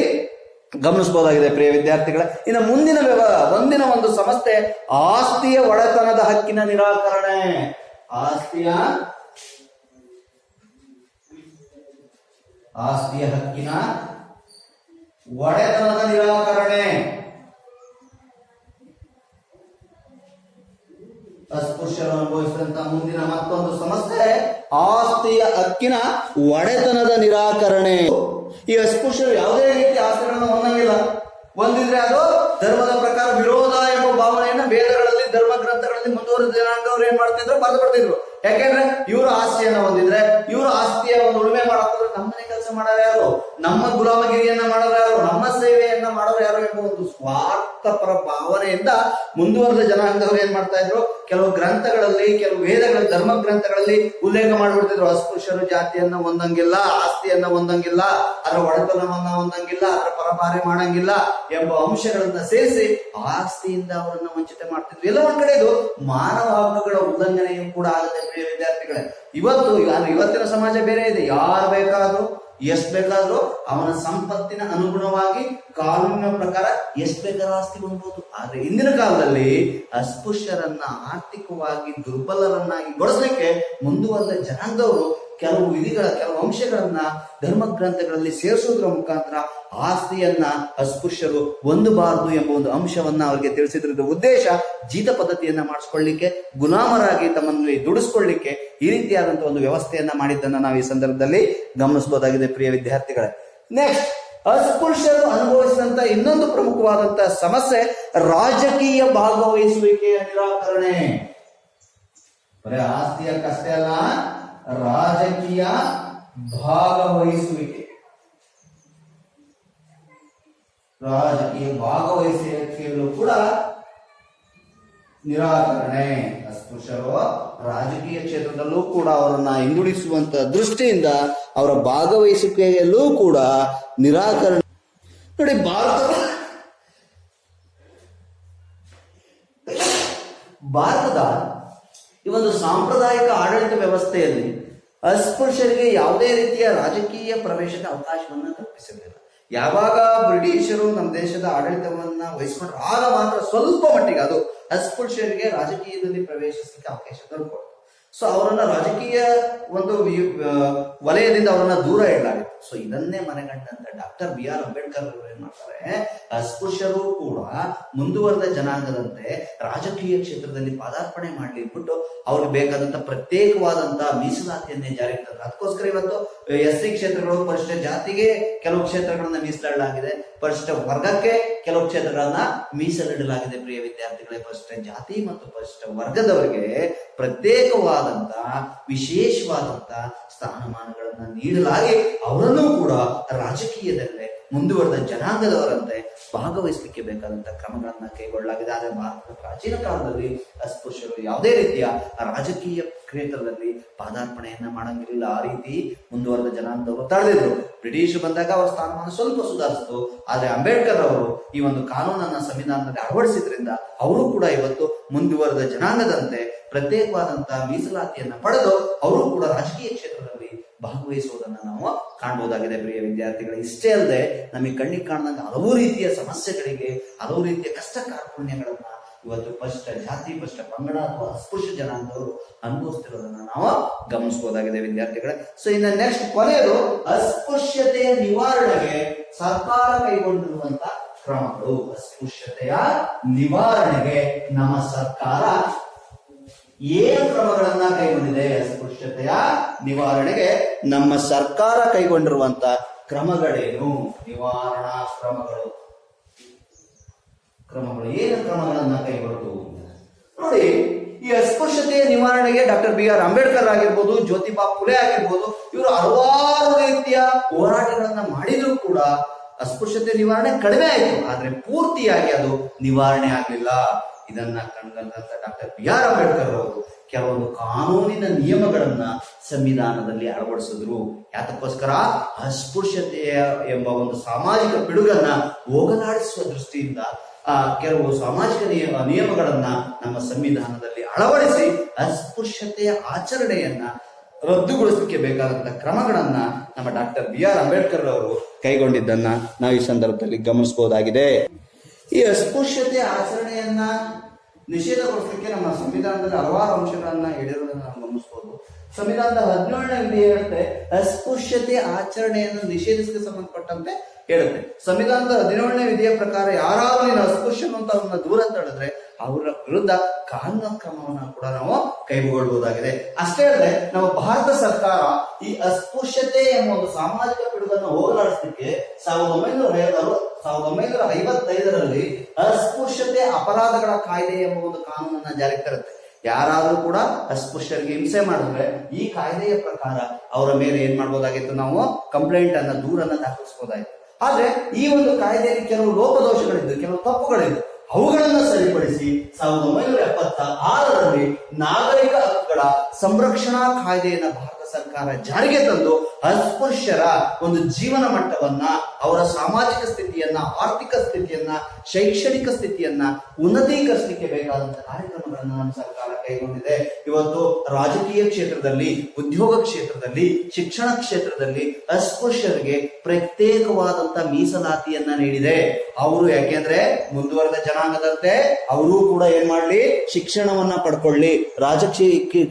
ಗಮನಿಸಬಹುದಾಗಿದೆ ಪ್ರಿಯ ವಿದ್ಯಾರ್ಥಿಗಳ. ಇನ್ನು ಮುಂದಿನ ಒಂದು ಸಮಸ್ಯೆ ಆಸ್ತಿಯ ಒಡೆತನದ ಹಕ್ಕಿನ ನಿರಾಕರಣೆ. ಆಸ್ತಿಯ ಹಕ್ಕಿನ ಒಡೆತನದ ನಿರಾಕರಣೆ. ಅಸ್ಪೃಶ್ಯರು ಅನುಭವಿಸಿದಂತ ಮುಂದಿನ ಮತ್ತೊಂದು ಸಮಸ್ಯೆ ಆಸ್ತಿಯ ಹಕ್ಕಿನ ಒಡೆತನದ ನಿರಾಕರಣೆ. ಈ ಅಸ್ಪೃಶ್ಯರು ಯಾವುದೇ ರೀತಿ ಆಸ್ತಿಗಳನ್ನು ಹೊಂದಂಗಿಲ್ಲ. ಹೊಂದಿದ್ರೆ ಅದು ಧರ್ಮದ ಪ್ರಕಾರ ವಿರೋಧ ಎಂಬ ಭಾವನೆಯನ್ನ ವೇದಗಳಲ್ಲಿ, ಧರ್ಮ ಗ್ರಂಥಗಳಲ್ಲಿ ಮುಂದುವರೆದ ಜನಾಂಗವ್ರು ಏನ್ ಮಾಡ್ತಿದ್ರು, ಬರೆದು ಬರ್ತಿದ್ರು. ಯಾಕೆಂದ್ರೆ ಇವರು ಆಸ್ತಿಯನ್ನ ಹೊಂದಿದ್ರೆ, ಇವರು ಆಸ್ತಿಯ ಒಂದು ಉಳುಮೆ ಮಾಡಕ್ಕೋದ್ರೆ ನಮ್ಮನೆ ಕೆಲಸ ಮಾಡೋರು ಯಾರು, ನಮ್ಮ ಗುಲಾಮಗಿರಿಯನ್ನ ಮಾಡೋರು ಯಾರು, ನಮ್ಮ ಸೇವೆಯನ್ನ ಮಾಡೋರು ಯಾರು ಎಂಬ ಒಂದು ಸ್ವಾರ್ಥಪರ ಭಾವನೆಯಿಂದ ಮುಂದುವರೆದ ಜನಾಂಗದವರು ಏನ್ ಮಾಡ್ತಾ ಇದ್ರು, ಕೆಲವು ಗ್ರಂಥಗಳಲ್ಲಿ, ಕೆಲವು ವೇದಗಳಲ್ಲಿ, ಧರ್ಮ ಗ್ರಂಥಗಳಲ್ಲಿ ಉಲ್ಲೇಖ ಮಾಡ್ಬಿಡ್ತಿದ್ರು, ಅಸ್ಪೃಶ್ಯರು ಜಾತಿಯನ್ನ ಹೊಂದಂಗಿಲ್ಲ, ಆಸ್ತಿಯನ್ನ ಹೊಂದಂಗಿಲ್ಲ, ಅದರ ಒಡೆತನವನ್ನ ಹೊಂದಂಗಿಲ್ಲ, ಅದರ ಪರಭಾರೆ ಮಾಡಂಗಿಲ್ಲ ಎಂಬ ಅಂಶಗಳನ್ನ ಸೇರಿಸಿ ಆಸ್ತಿಯಿಂದ ಅವರನ್ನ ವಂಚಿತ ಮಾಡ್ತಿದ್ರು. ಎಲ್ಲ ಒಂದ್ ಕಡೆ ಇದು ಮಾನವ ಹಕ್ಕುಗಳ ಉಲ್ಲಂಘನೆಯೂ ಕೂಡ ಆಗುತ್ತೆ ಪ್ರಿಯ ವಿದ್ಯಾರ್ಥಿಗಳೇ. ಇವತ್ತಿನ ಸಮಾಜ ಬೇರೆ ಇದೆ. ಯಾರು ಬೇಕಾದ್ರೂ ಎಷ್ಟು ಬೇಕಾದ್ರೂ ಅವನ ಸಂಪತ್ತಿನ ಅನುಗುಣವಾಗಿ ಕಾನೂನಿನ ಪ್ರಕಾರ ಎಷ್ಟು ಬೇಕಾದ್ರೂ ಆಸ್ತಿ ಹೊಂದಬಹುದು. ಆದ್ರೆ ಇಂದಿನ ಕಾಲದಲ್ಲಿ ಅಸ್ಪೃಶ್ಯರನ್ನ ಆರ್ಥಿಕವಾಗಿ ದುರ್ಬಲರನ್ನಾಗಿ ಗೊಳಿಸಲಿಕ್ಕೆ ಮುಂದುವರೆದ ಜನಾಂಗದವರು ಕೆಲವು ಕೆಲವು ಅಂಶಗಳನ್ನ ಧರ್ಮ ಗ್ರಂಥಗಳಲ್ಲಿ ಸೇರಿಸೋದ್ರ ಮುಖಾಂತರ ಆಸ್ತಿಯನ್ನ ಅಸ್ಪೃಶ್ಯರು ಹೊಂದಬಾರದು ಎಂಬ ಒಂದು ಅಂಶವನ್ನ ಅವರಿಗೆ ತಿಳಿಸಿದ್ರದ ಉದ್ದೇಶ ಜೀತ ಪದ್ಧತಿಯನ್ನ ಮಾಡಿಸ್ಕೊಳ್ಳಿಕ್ಕೆ, ಗುಲಾಮರಾಗಿ ತಮ್ಮಲ್ಲಿ ದುಡಿಸ್ಕೊಳ್ಳಿಕ್ಕೆ ಈ ರೀತಿಯಾದಂತಹ ಒಂದು ವ್ಯವಸ್ಥೆಯನ್ನ ಮಾಡಿದ್ದನ್ನ ನಾವು ಈ ಸಂದರ್ಭದಲ್ಲಿ ಗಮನಿಸಬಹುದಾಗಿದೆ ಪ್ರಿಯ ವಿದ್ಯಾರ್ಥಿಗಳೇ. ನೆಕ್ಸ್ಟ್, ಅಸ್ಪೃಶ್ಯರು ಅನುಭವಿಸಿದಂತ ಇನ್ನೊಂದು ಪ್ರಮುಖವಾದಂತಹ ಸಮಸ್ಯೆ ರಾಜಕೀಯ ಭಾಗವಹಿಸುವಿಕೆಯ ನಿರಾಕರಣೆ. ಬರೀ ಆಸ್ತಿಯ ಕಷ್ಟೇ ಅಲ್ಲ, ರಾಜಕೀಯ ಭಾಗವಹಿಸುವಿಕೆ. ರಾಜಕೀಯ ಭಾಗವಹಿಸುವಿಕೆಯಲ್ಲೂ ಕೂಡ ನಿರಾಕರಣೆ. ಅಸ್ಪೃಶ್ಯರು ರಾಜಕೀಯ ಕ್ಷೇತ್ರದಲ್ಲೂ ಕೂಡ ಅವರನ್ನ ಹಿಂದುಳಿಸುವಂತ ದೃಷ್ಟಿಯಿಂದ ಅವರ ಭಾಗವಹಿಸುವಿಕೆಯಲ್ಲೂ ಕೂಡ ನಿರಾಕರಣೆ. ನೋಡಿ, ಭಾರತದ ಈ ಒಂದು ಸಾಂಪ್ರದಾಯಿಕ ಆಡಳಿತ ವ್ಯವಸ್ಥೆಯಲ್ಲಿ ಅಸ್ಪೃಶ್ಯರಿಗೆ ಯಾವುದೇ ರೀತಿಯ ರಾಜಕೀಯ ಪ್ರವೇಶದ ಅವಕಾಶವನ್ನ ಕಲ್ಪಿಸಲಿಲ್ಲ. ಯಾವಾಗ ಬ್ರಿಟಿಷರು ನಮ್ಮ ದೇಶದ ಆಡಳಿತವನ್ನ ವಹಿಸಿಕೊಂಡ್ರು ಆಗ ಮಾತ್ರ ಸ್ವಲ್ಪ ಮಟ್ಟಿಗೆ ಅದು ಅಸ್ಪೃಶ್ಯರಿಗೆ ರಾಜಕೀಯದಲ್ಲಿ ಪ್ರವೇಶಿಸಲಿಕ್ಕೆ ಅವಕಾಶ ದೊರಕಿತು. ಸೊ ಅವರನ್ನ ರಾಜಕೀಯ ಒಂದು ವಲಯದಿಂದ ಅವರನ್ನ ದೂರ ಇಡಲಾಗಿತ್ತು. ಸೊ ಇದನ್ನೇ ಮನೆಗಂಡಂತ ಡಾಕ್ಟರ್ BR ಅಂಬೇಡ್ಕರ್ ಅವರು ಏನ್ ಮಾಡ್ತಾರೆ, ಅಸ್ಪೃಶ್ಯರು ಕೂಡ ಮುಂದುವರೆದ ಜನಾಂಗದಂತೆ ರಾಜಕೀಯ ಕ್ಷೇತ್ರದಲ್ಲಿ ಪಾದಾರ್ಪಣೆ ಮಾಡ್ಲಿ ಬಿಟ್ಟು ಅವ್ರಿಗೆ ಬೇಕಾದಂತ ಪ್ರತ್ಯೇಕವಾದಂತ ಮೀಸಲಾತಿಯನ್ನೇ ಜಾರಿಗೆ ತಂದ್ರು. ಅದಕ್ಕೋಸ್ಕರ ಇವತ್ತು SC ಕ್ಷೇತ್ರಗಳು, ಪರಿಶಿಷ್ಟ ಜಾತಿಗೆ ಕೆಲವು ಕ್ಷೇತ್ರಗಳನ್ನ ಮೀಸಲಿಡಲಾಗಿದೆ, ಪರಿಶಿಷ್ಟ ವರ್ಗಕ್ಕೆ ಕೆಲವು ಕ್ಷೇತ್ರಗಳನ್ನ ಮೀಸಲಿಡಲಾಗಿದೆ. ಪ್ರಿಯ ವಿದ್ಯಾರ್ಥಿಗಳೇ, ಪರಿಶಿಷ್ಟ ಜಾತಿ ಮತ್ತು ಪರಿಶಿಷ್ಟ ವರ್ಗದವರಿಗೆ ಪ್ರತ್ಯೇಕವಾದಂತ ವಿಶೇಷವಾದಂತ ಸ್ಥಾನಮಾನಗಳನ್ನ ನೀಡಲಾಗಿ ಅವರನ್ನು ಕೂಡ ರಾಜಕೀಯದಲ್ಲೇ ಮುಂದುವರೆದ ಜನಾಂಗದವರಂತೆ ಭಾಗವಹಿಸಲಿಕ್ಕೆ ಬೇಕಾದಂತ ಕ್ರಮಗಳನ್ನ ಕೈಗೊಳ್ಳಲಾಗಿದೆ. ಆದರೆ ಭಾರತದ ಪ್ರಾಚೀನ ಕಾಲದಲ್ಲಿ ಅಸ್ಪೃಶ್ಯರು ಯಾವುದೇ ರೀತಿಯ ರಾಜಕೀಯ ಕ್ಷೇತ್ರದಲ್ಲಿ ಪಾದಾರ್ಪಣೆಯನ್ನ ಮಾಡಂಗಿಲ್ಲ. ಆ ರೀತಿ ಮುಂದುವರೆದ ಜನಾಂಗದವರು ತಡೆದಿದ್ರು. ಬ್ರಿಟಿಷ್ ಬಂದಾಗ ಅವರ ಸ್ಥಾನಮಾನ ಸ್ವಲ್ಪ ಸುಧಾರಿಸಿತು. ಆದ್ರೆ ಅಂಬೇಡ್ಕರ್ ಅವರು ಈ ಒಂದು ಕಾನೂನನ್ನ ಸಂವಿಧಾನದಲ್ಲಿ ಅಳವಡಿಸಿದ್ರಿಂದ ಅವರು ಕೂಡ ಇವತ್ತು ಮುಂದುವರೆದ ಜನಾಂಗದಂತೆ ಪ್ರತ್ಯೇಕವಾದಂತಹ ಮೀಸಲಾತಿಯನ್ನ ಪಡೆದು ಅವರು ಕೂಡ ರಾಜಕೀಯ ಕ್ಷೇತ್ರದಲ್ಲಿ ಭಾಗವಹಿಸುವುದನ್ನು ನಾವು ಕಾಣಬಹುದಾಗಿದೆ. ಪ್ರಿಯ ವಿದ್ಯಾರ್ಥಿಗಳು, ಇಷ್ಟೇ ಅಲ್ಲದೆ ನಮಗೆ ಕಣ್ಣಿಗೆ ಕಾಣದಂತ ಹಲವು ರೀತಿಯ ಸಮಸ್ಯೆಗಳಿಗೆ, ಹಲವು ರೀತಿಯ ಕಷ್ಟ ಕಾರ್ಪಣ್ಯಗಳನ್ನ ಇವತ್ತು ಪರಿಶಿಷ್ಟ ಜಾತಿ, ಪರಿಶಿಷ್ಟ ಪಂಗಡ ಅಥವಾ ಅಸ್ಪೃಶ್ಯ ಜನಾಂಗದವರು ಅನುಭವಿಸ್ತಿರೋದನ್ನ ನಾವು ಗಮನಿಸಬಹುದಾಗಿದೆ ವಿದ್ಯಾರ್ಥಿಗಳೇ. ಸೊ ಇನ್ನು ನೆಕ್ಸ್ಟ್ ಕೊನೆಯದು, ಅಸ್ಪೃಶ್ಯತೆಯ ನಿವಾರಣೆಗೆ ಸರ್ಕಾರ ಕೈಗೊಂಡಿರುವಂತ ಕ್ರಮಗಳು. ಅಸ್ಪೃಶ್ಯತೆಯ ನಿವಾರಣೆಗೆ ನಮ್ಮ ಸರ್ಕಾರ ಏನು ಕ್ರಮಗಳನ್ನ ಕೈಗೊಂಡಿದೆ? ಅಸ್ಪೃಶ್ಯತೆಯ ನಿವಾರಣೆಗೆ ನಮ್ಮ ಸರ್ಕಾರ ಕೈಗೊಂಡಿರುವಂತ ಕ್ರಮಗಳೇನು? ನಿವಾರಣಾ ಕ್ರಮಗಳು ಏನು ಕ್ರಮಗಳನ್ನ ಕೈಗೊಳ್ಳುವುದು? ನೋಡಿ, ಈ ಅಸ್ಪೃಶ್ಯತೆಯ ನಿವಾರಣೆಗೆ ಡಾಕ್ಟರ್ BR ಅಂಬೇಡ್ಕರ್ ಆಗಿರ್ಬೋದು, ಜ್ಯೋತಿಬಾ ಫುಲೆ ಆಗಿರ್ಬೋದು, ಇವರು ಹಲವಾರು ರೀತಿಯ ಹೋರಾಟಗಳನ್ನ ಮಾಡಿದ್ರು ಕೂಡ ಅಸ್ಪೃಶ್ಯತೆ ನಿವಾರಣೆ ಕಡಿಮೆ ಆಯಿತು. ಆದ್ರೆ ಪೂರ್ತಿಯಾಗಿ ಅದು ನಿವಾರಣೆ ಆಗಲಿಲ್ಲ. ಇದನ್ನ ಕಂಡಂತ ಡಾಕ್ಟರ್ BR ಅಂಬೇಡ್ಕರ್ ಅವರು ಕೆಲವೊಂದು ಕಾನೂನಿನ ನಿಯಮಗಳನ್ನ ಸಂವಿಧಾನದಲ್ಲಿ ಅಳವಡಿಸಿದ್ರು. ಯಾತಕ್ಕೋಸ್ಕರ? ಅಸ್ಪೃಶ್ಯತೆಯ ಎಂಬ ಒಂದು ಸಾಮಾಜಿಕ ಪಿಡುಗನ್ನ ಹೋಗಲಾಡಿಸುವ ದೃಷ್ಟಿಯಿಂದ ಕೆಲವು ಸಾಮಾಜಿಕ ನಿಯಮಗಳನ್ನ ನಮ್ಮ ಸಂವಿಧಾನದಲ್ಲಿ ಅಳವಡಿಸಿ ಅಸ್ಪೃಶ್ಯತೆಯ ಆಚರಣೆಯನ್ನ ರದ್ದುಗೊಳಿಸಲಿಕ್ಕೆ ಬೇಕಾದಂತಹ ಕ್ರಮಗಳನ್ನ ನಮ್ಮ ಡಾಕ್ಟರ್ BR ಅಂಬೇಡ್ಕರ್ ಅವರು ಕೈಗೊಂಡಿದ್ದನ್ನ ನಾವು ಈ ಸಂದರ್ಭದಲ್ಲಿ ಗಮನಿಸಬಹುದಾಗಿದೆ. ಈ ಅಸ್ಪೃಶ್ಯತೆ ಆಚರಣೆಯನ್ನ ನಿಷೇಧಗೊಳಿಸಲಿಕ್ಕೆ ನಮ್ಮ ಸಂವಿಧಾನದಲ್ಲಿ ಹಲವಾರು ಅಂಶಗಳನ್ನ ಹೇಳಿರೋದನ್ನ ನಾವು ಗಮನಿಸಬಹುದು. ಸಂವಿಧಾನದ 17ನೇ ವಿಧಿ ಹೇಳುತ್ತೆ, ಅಸ್ಪೃಶ್ಯತೆ ಆಚರಣೆಯನ್ನು ನಿಷೇಧಿಸಲಿಕ್ಕೆ ಸಂಬಂಧಪಟ್ಟಂತೆ ಹೇಳುತ್ತೆ. ಸಂವಿಧಾನದ 17ನೇ ವಿಧಿಯ ಪ್ರಕಾರ ಯಾರಾದ್ರೂ ನೀನು ಅಸ್ಪೃಶ್ಯನು ಅಂತ ಅವ್ರನ್ನ ದೂರ ತಡೆದ್ರೆ ಅವರ ವಿರುದ್ಧ ಕಾನೂನು ಕ್ರಮವನ್ನ ಕೂಡ ನಾವು ಕೈಗೊಳ್ಳಬಹುದಾಗಿದೆ. ಅಷ್ಟೇ ಅಲ್ಲದೆ ನಮ್ಮ ಭಾರತ ಸರ್ಕಾರ ಈ ಅಸ್ಪೃಶ್ಯತೆ ಎಂಬ ಒಂದು ಸಾಮಾಜಿಕ ಪಿಡುಗನ್ನು ಹೋಗಲಾಡಿಸಲಿಕ್ಕೆ 1955ರಲ್ಲಿ ಅಸ್ಪೃಶ್ಯತೆ ಅಪರಾಧಗಳ ಕಾಯ್ದೆ ಎಂಬ ಒಂದು ಕಾನೂನನ್ನ ಜಾರಿಗೆ ತರುತ್ತೆ. ಯಾರಾದ್ರೂ ಕೂಡ ಅಸ್ಪೃಶ್ಯರಿಗೆ ಹಿಂಸೆ ಮಾಡಿದ್ರೆ ಈ ಕಾಯ್ದೆಯ ಪ್ರಕಾರ ಅವರ ಮೇಲೆ ಏನ್ ಮಾಡ್ಬೋದಾಗಿತ್ತು? ನಾವು ಕಂಪ್ಲೇಂಟ್ ಅನ್ನ, ದೂರನ್ನ ದಾಖಲಿಸಬಹುದಾಗಿತ್ತು. ಆದ್ರೆ ಈ ಒಂದು ಕಾಯ್ದೆಯಲ್ಲಿ ಕೆಲವು ಲೋಪದೋಷಗಳಿದ್ದು, ಕೆಲವು ತಪ್ಪುಗಳಿದ್ದು, ಅವುಗಳನ್ನ ಸರಿಪಡಿಸಿ 1976ರಲ್ಲಿ ನಾಗರಿಕ ಹಕ್ಕುಗಳ ಸಂರಕ್ಷಣಾ ಕಾಯ್ದೆಯನ್ನ ಭಾರತ ಸರ್ಕಾರ ಜಾರಿಗೆ ತಂದು ಅಸ್ಪೃಶ್ಯರ ಒಂದು ಜೀವನ ಮಟ್ಟವನ್ನ, ಅವರ ಸಾಮಾಜಿಕ ಸ್ಥಿತಿಯನ್ನ, ಆರ್ಥಿಕ ಸ್ಥಿತಿಯನ್ನ, ಶೈಕ್ಷಣಿಕ ಸ್ಥಿತಿಯನ್ನ ಉನ್ನತೀಕರಿಸಲಿಕ್ಕೆ ಬೇಕಾದಂತಹ ಕಾರ್ಯಕ್ರಮಗಳನ್ನು ನಮ್ಮ ಸರ್ಕಾರ ಕೈಗೊಂಡಿದೆ. ಇವತ್ತು ರಾಜಕೀಯ ಕ್ಷೇತ್ರದಲ್ಲಿ, ಉದ್ಯೋಗ ಕ್ಷೇತ್ರದಲ್ಲಿ, ಶಿಕ್ಷಣ ಕ್ಷೇತ್ರದಲ್ಲಿ ಅಸ್ಪೃಶ್ಯರಿಗೆ ಪ್ರತ್ಯೇಕವಾದಂತ ಮೀಸಲಾತಿಯನ್ನ ನೀಡಿದೆ. ಅವರು ಯಾಕೆಂದ್ರೆ ಮುಂದುವರೆದ ಜನಾಂಗದಂತೆ ಅವರು ಕೂಡ ಏನ್ ಮಾಡ್ಲಿ? ಶಿಕ್ಷಣವನ್ನ ಪಡ್ಕೊಳ್ಳಿ,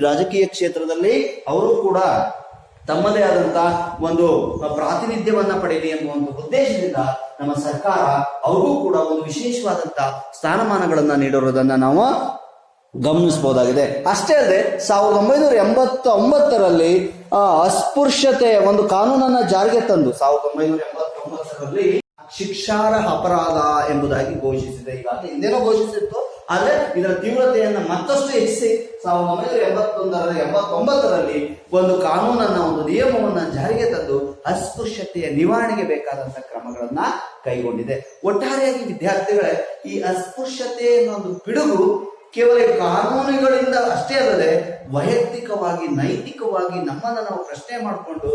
ರಾಜಕೀಯ ಕ್ಷೇತ್ರದಲ್ಲಿ ಅವರು ಕೂಡ ತಮ್ಮದೇ ಆದಂತಹ ಒಂದು ಪ್ರಾತಿನಿಧ್ಯವನ್ನ ಪಡೆಯಲಿ ಎಂಬ ಒಂದು ಉದ್ದೇಶದಿಂದ ನಮ್ಮ ಸರ್ಕಾರ ಅವ್ರಿಗೂ ಕೂಡ ಒಂದು ವಿಶೇಷವಾದಂತಹ ಸ್ಥಾನಮಾನಗಳನ್ನ ನೀಡಿರೋದನ್ನ ನಾವು ಗಮನಿಸಬಹುದಾಗಿದೆ. ಅಷ್ಟೇ ಅಲ್ಲದೆ 1989ರಲ್ಲಿ ಅಸ್ಪೃಶ್ಯತೆಯ ಒಂದು ಕಾನೂನನ್ನ ಜಾರಿಗೆ ತಂದು 1989ರಲ್ಲಿ ಶಿಕ್ಷಾರ್ಹ ಅಪರಾಧ ಎಂಬುದಾಗಿ ಘೋಷಿಸಿದೆ. ಈಗಾಗಲೇ ಹಿಂದೆನೂ ಘೋಷಿಸಿತ್ತು, ಆದ್ರೆ ಇದರ ತೀವ್ರತೆಯನ್ನ ಮತ್ತಷ್ಟು ಹೆಚ್ಚಿಸಿ 1989ರಲ್ಲಿ ಒಂದು ಕಾನೂನನ್ನ, ಒಂದು ನಿಯಮವನ್ನ ಜಾರಿಗೆ ತಂದು ಅಸ್ಪೃಶ್ಯತೆಯ ನಿವಾರಣೆಗೆ ಬೇಕಾದಂತಹ ಕ್ರಮಗಳನ್ನ ಕೈಗೊಂಡಿದೆ. ಒಟ್ಟಾರೆಯಾಗಿ ವಿದ್ಯಾರ್ಥಿಗಳೇ, ಈ ಅಸ್ಪೃಶ್ಯತೆ ಅನ್ನೋ ಒಂದು ಪಿಡುಗು ಕೇವಲ ಕಾನೂನುಗಳಿಂದ ಅಷ್ಟೇ ಅಲ್ಲದೆ ವೈಯಕ್ತಿಕವಾಗಿ ನೈತಿಕವಾಗಿ ನಮ್ಮನ್ನು ನಾವು ಪ್ರಶ್ನೆ ಮಾಡಿಕೊಂಡು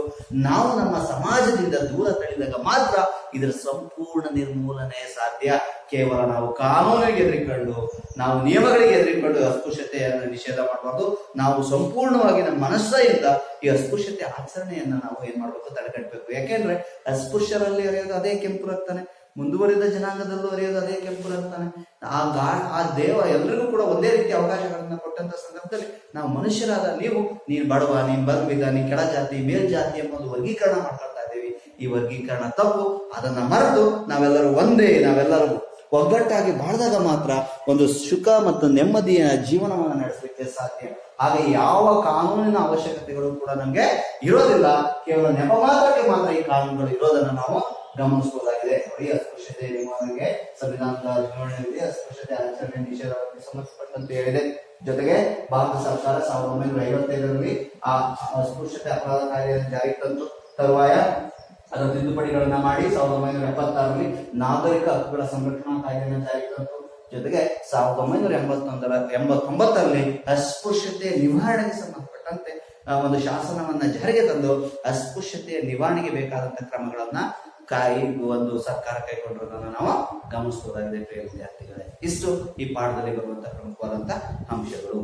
ನಾವು ನಮ್ಮ ಸಮಾಜದಿಂದ ದೂರ ತಳ್ಳಿದಾಗ ಮಾತ್ರ ಇದರ ಸಂಪೂರ್ಣ ನಿರ್ಮೂಲನೆ ಸಾಧ್ಯ. ಕೇವಲ ನಾವು ಕಾನೂನಿಗೆ ಎದುರಿಕೊಂಡು, ನಾವು ನಿಯಮಗಳಿಗೆ ಎದುರಿಕೊಂಡು ಅಸ್ಪೃಶ್ಯತೆಯನ್ನು ನಿಷೇಧ ಮಾಡಬಾರ್ದು. ನಾವು ಸಂಪೂರ್ಣವಾಗಿ ನಮ್ಮ ಮನಸ್ಸಿಂದ ಈ ಅಸ್ಪೃಶ್ಯತೆ ಆಚರಣೆಯನ್ನ ನಾವು ಏನ್ ಮಾಡ್ಬೇಕು, ತಡೆಗಟ್ಟಬೇಕು. ಯಾಕೆಂದ್ರೆ ಅಸ್ಪೃಶ್ಯರಲ್ಲಿ ಅರಿಯೋದು ಅದೇ ಕೆಂಪು ರಕ್ತನೇ, ಮುಂದುವರಿದ ಜನಾಂಗದಲ್ಲೂ ಅರಿಯೋದು ಅದೇ ಕೆಂಪು ರಕ್ತನೇ. ಆ ದೇವ ಎಲ್ರಿಗೂ ಕೂಡ ಒಂದೇ ರೀತಿ ಅವಕಾಶಗಳನ್ನ ಕೊಟ್ಟಂತ ಸಂದರ್ಭದಲ್ಲಿ ನಾವು ಮನುಷ್ಯರಾದ ನೀನ್ ಬಡವ, ನೀನ್ ಬಲವಿದ, ನೀನ್ ಕೆಳ ಜಾತಿ, ಮೇಲ್ ಜಾತಿ ಎಂಬುದು ವರ್ಗೀಕರಣ ಮಾಡ್ಕೊಳ್ತಾ ಇದ್ದೀವಿ. ಈ ವರ್ಗೀಕರಣ ತಪ್ಪು. ಅದನ್ನ ಮರೆತು ನಾವೆಲ್ಲರೂ ಒಂದೇ, ನಾವೆಲ್ಲರೂ ಒಗ್ಗಟ್ಟಾಗಿ ಬಾಳಿದಾಗ ಮಾತ್ರ ಒಂದು ಸುಖ ಮತ್ತು ನೆಮ್ಮದಿಯ ಜೀವನವನ್ನು ನಡೆಸಲಿಕ್ಕೆ ಸಾಧ್ಯ. ಹಾಗೆ ಯಾವ ಕಾನೂನಿನ ಅವಶ್ಯಕತೆಗಳು ಕೂಡ ನಮ್ಗೆ ಇರೋದಿಲ್ಲ. ಕೇವಲ ನೆಪ ಮಾತ್ರ ಈ ಕಾನೂನುಗಳು ಇರೋದನ್ನ ನಾವು ಗಮನಿಸಬಹುದಾಗಿದೆ. ನೋಡಿ, ಅಸ್ಪೃಶ್ಯತೆ ನಿವಾರಣೆಗೆ ಸಂವಿಧಾನದ ವಿವರಣೆಯಲ್ಲಿ ಅಸ್ಪೃಶ್ಯತೆ ಆಚರಣೆ ನಿಷೇಧಕ್ಕೆ ಸಂಬಂಧಪಟ್ಟಂತೆ ಹೇಳಿದೆ. ಜೊತೆಗೆ ಭಾರತ ಸರ್ಕಾರ 1955ರಲ್ಲಿ ಆ ಅಸ್ಪೃಶ್ಯತೆ ಅಪರಾಧ ಕಾಯ್ದೆಯನ್ನು ಜಾರಿಗೆ ತಂತು. ತರುವಾಯ ಅದರ ತಿದ್ದುಪಡಿಗಳನ್ನ ಮಾಡಿ 1976ರಲ್ಲಿ ನಾಗರಿಕ ಹಕ್ಕುಗಳ ಸಂರಕ್ಷಣಾ ಕಾಯ್ದೆಯನ್ನು ಜಾರಿಗೆ ತಂತು. ಜೊತೆಗೆ 1989ರಲ್ಲಿ ಅಸ್ಪೃಶ್ಯತೆ ನಿವಾರಣೆಗೆ ಸಂಬಂಧಪಟ್ಟಂತೆ ಒಂದು ಶಾಸನವನ್ನ ಜಾರಿಗೆ ತಂದು ಅಸ್ಪೃಶ್ಯತೆಯ ನಿವಾರಣೆಗೆ ಬೇಕಾದಂತ ಕ್ರಮಗಳನ್ನ ಒಂದು ಸರ್ಕಾರ ಕೈಗೊಂಡಿರೋದನ್ನ ನಾವು ಗಮನಿಸಬಹುದಾಗಿದೆ. ಪ್ರಿಯ ವಿದ್ಯಾರ್ಥಿಗಳೇ, ಇಷ್ಟು ಈ ಪಾಠದಲ್ಲಿ ಬರುವಂತಹ ಪ್ರಮುಖವಾದಂತಹ ಅಂಶಗಳು.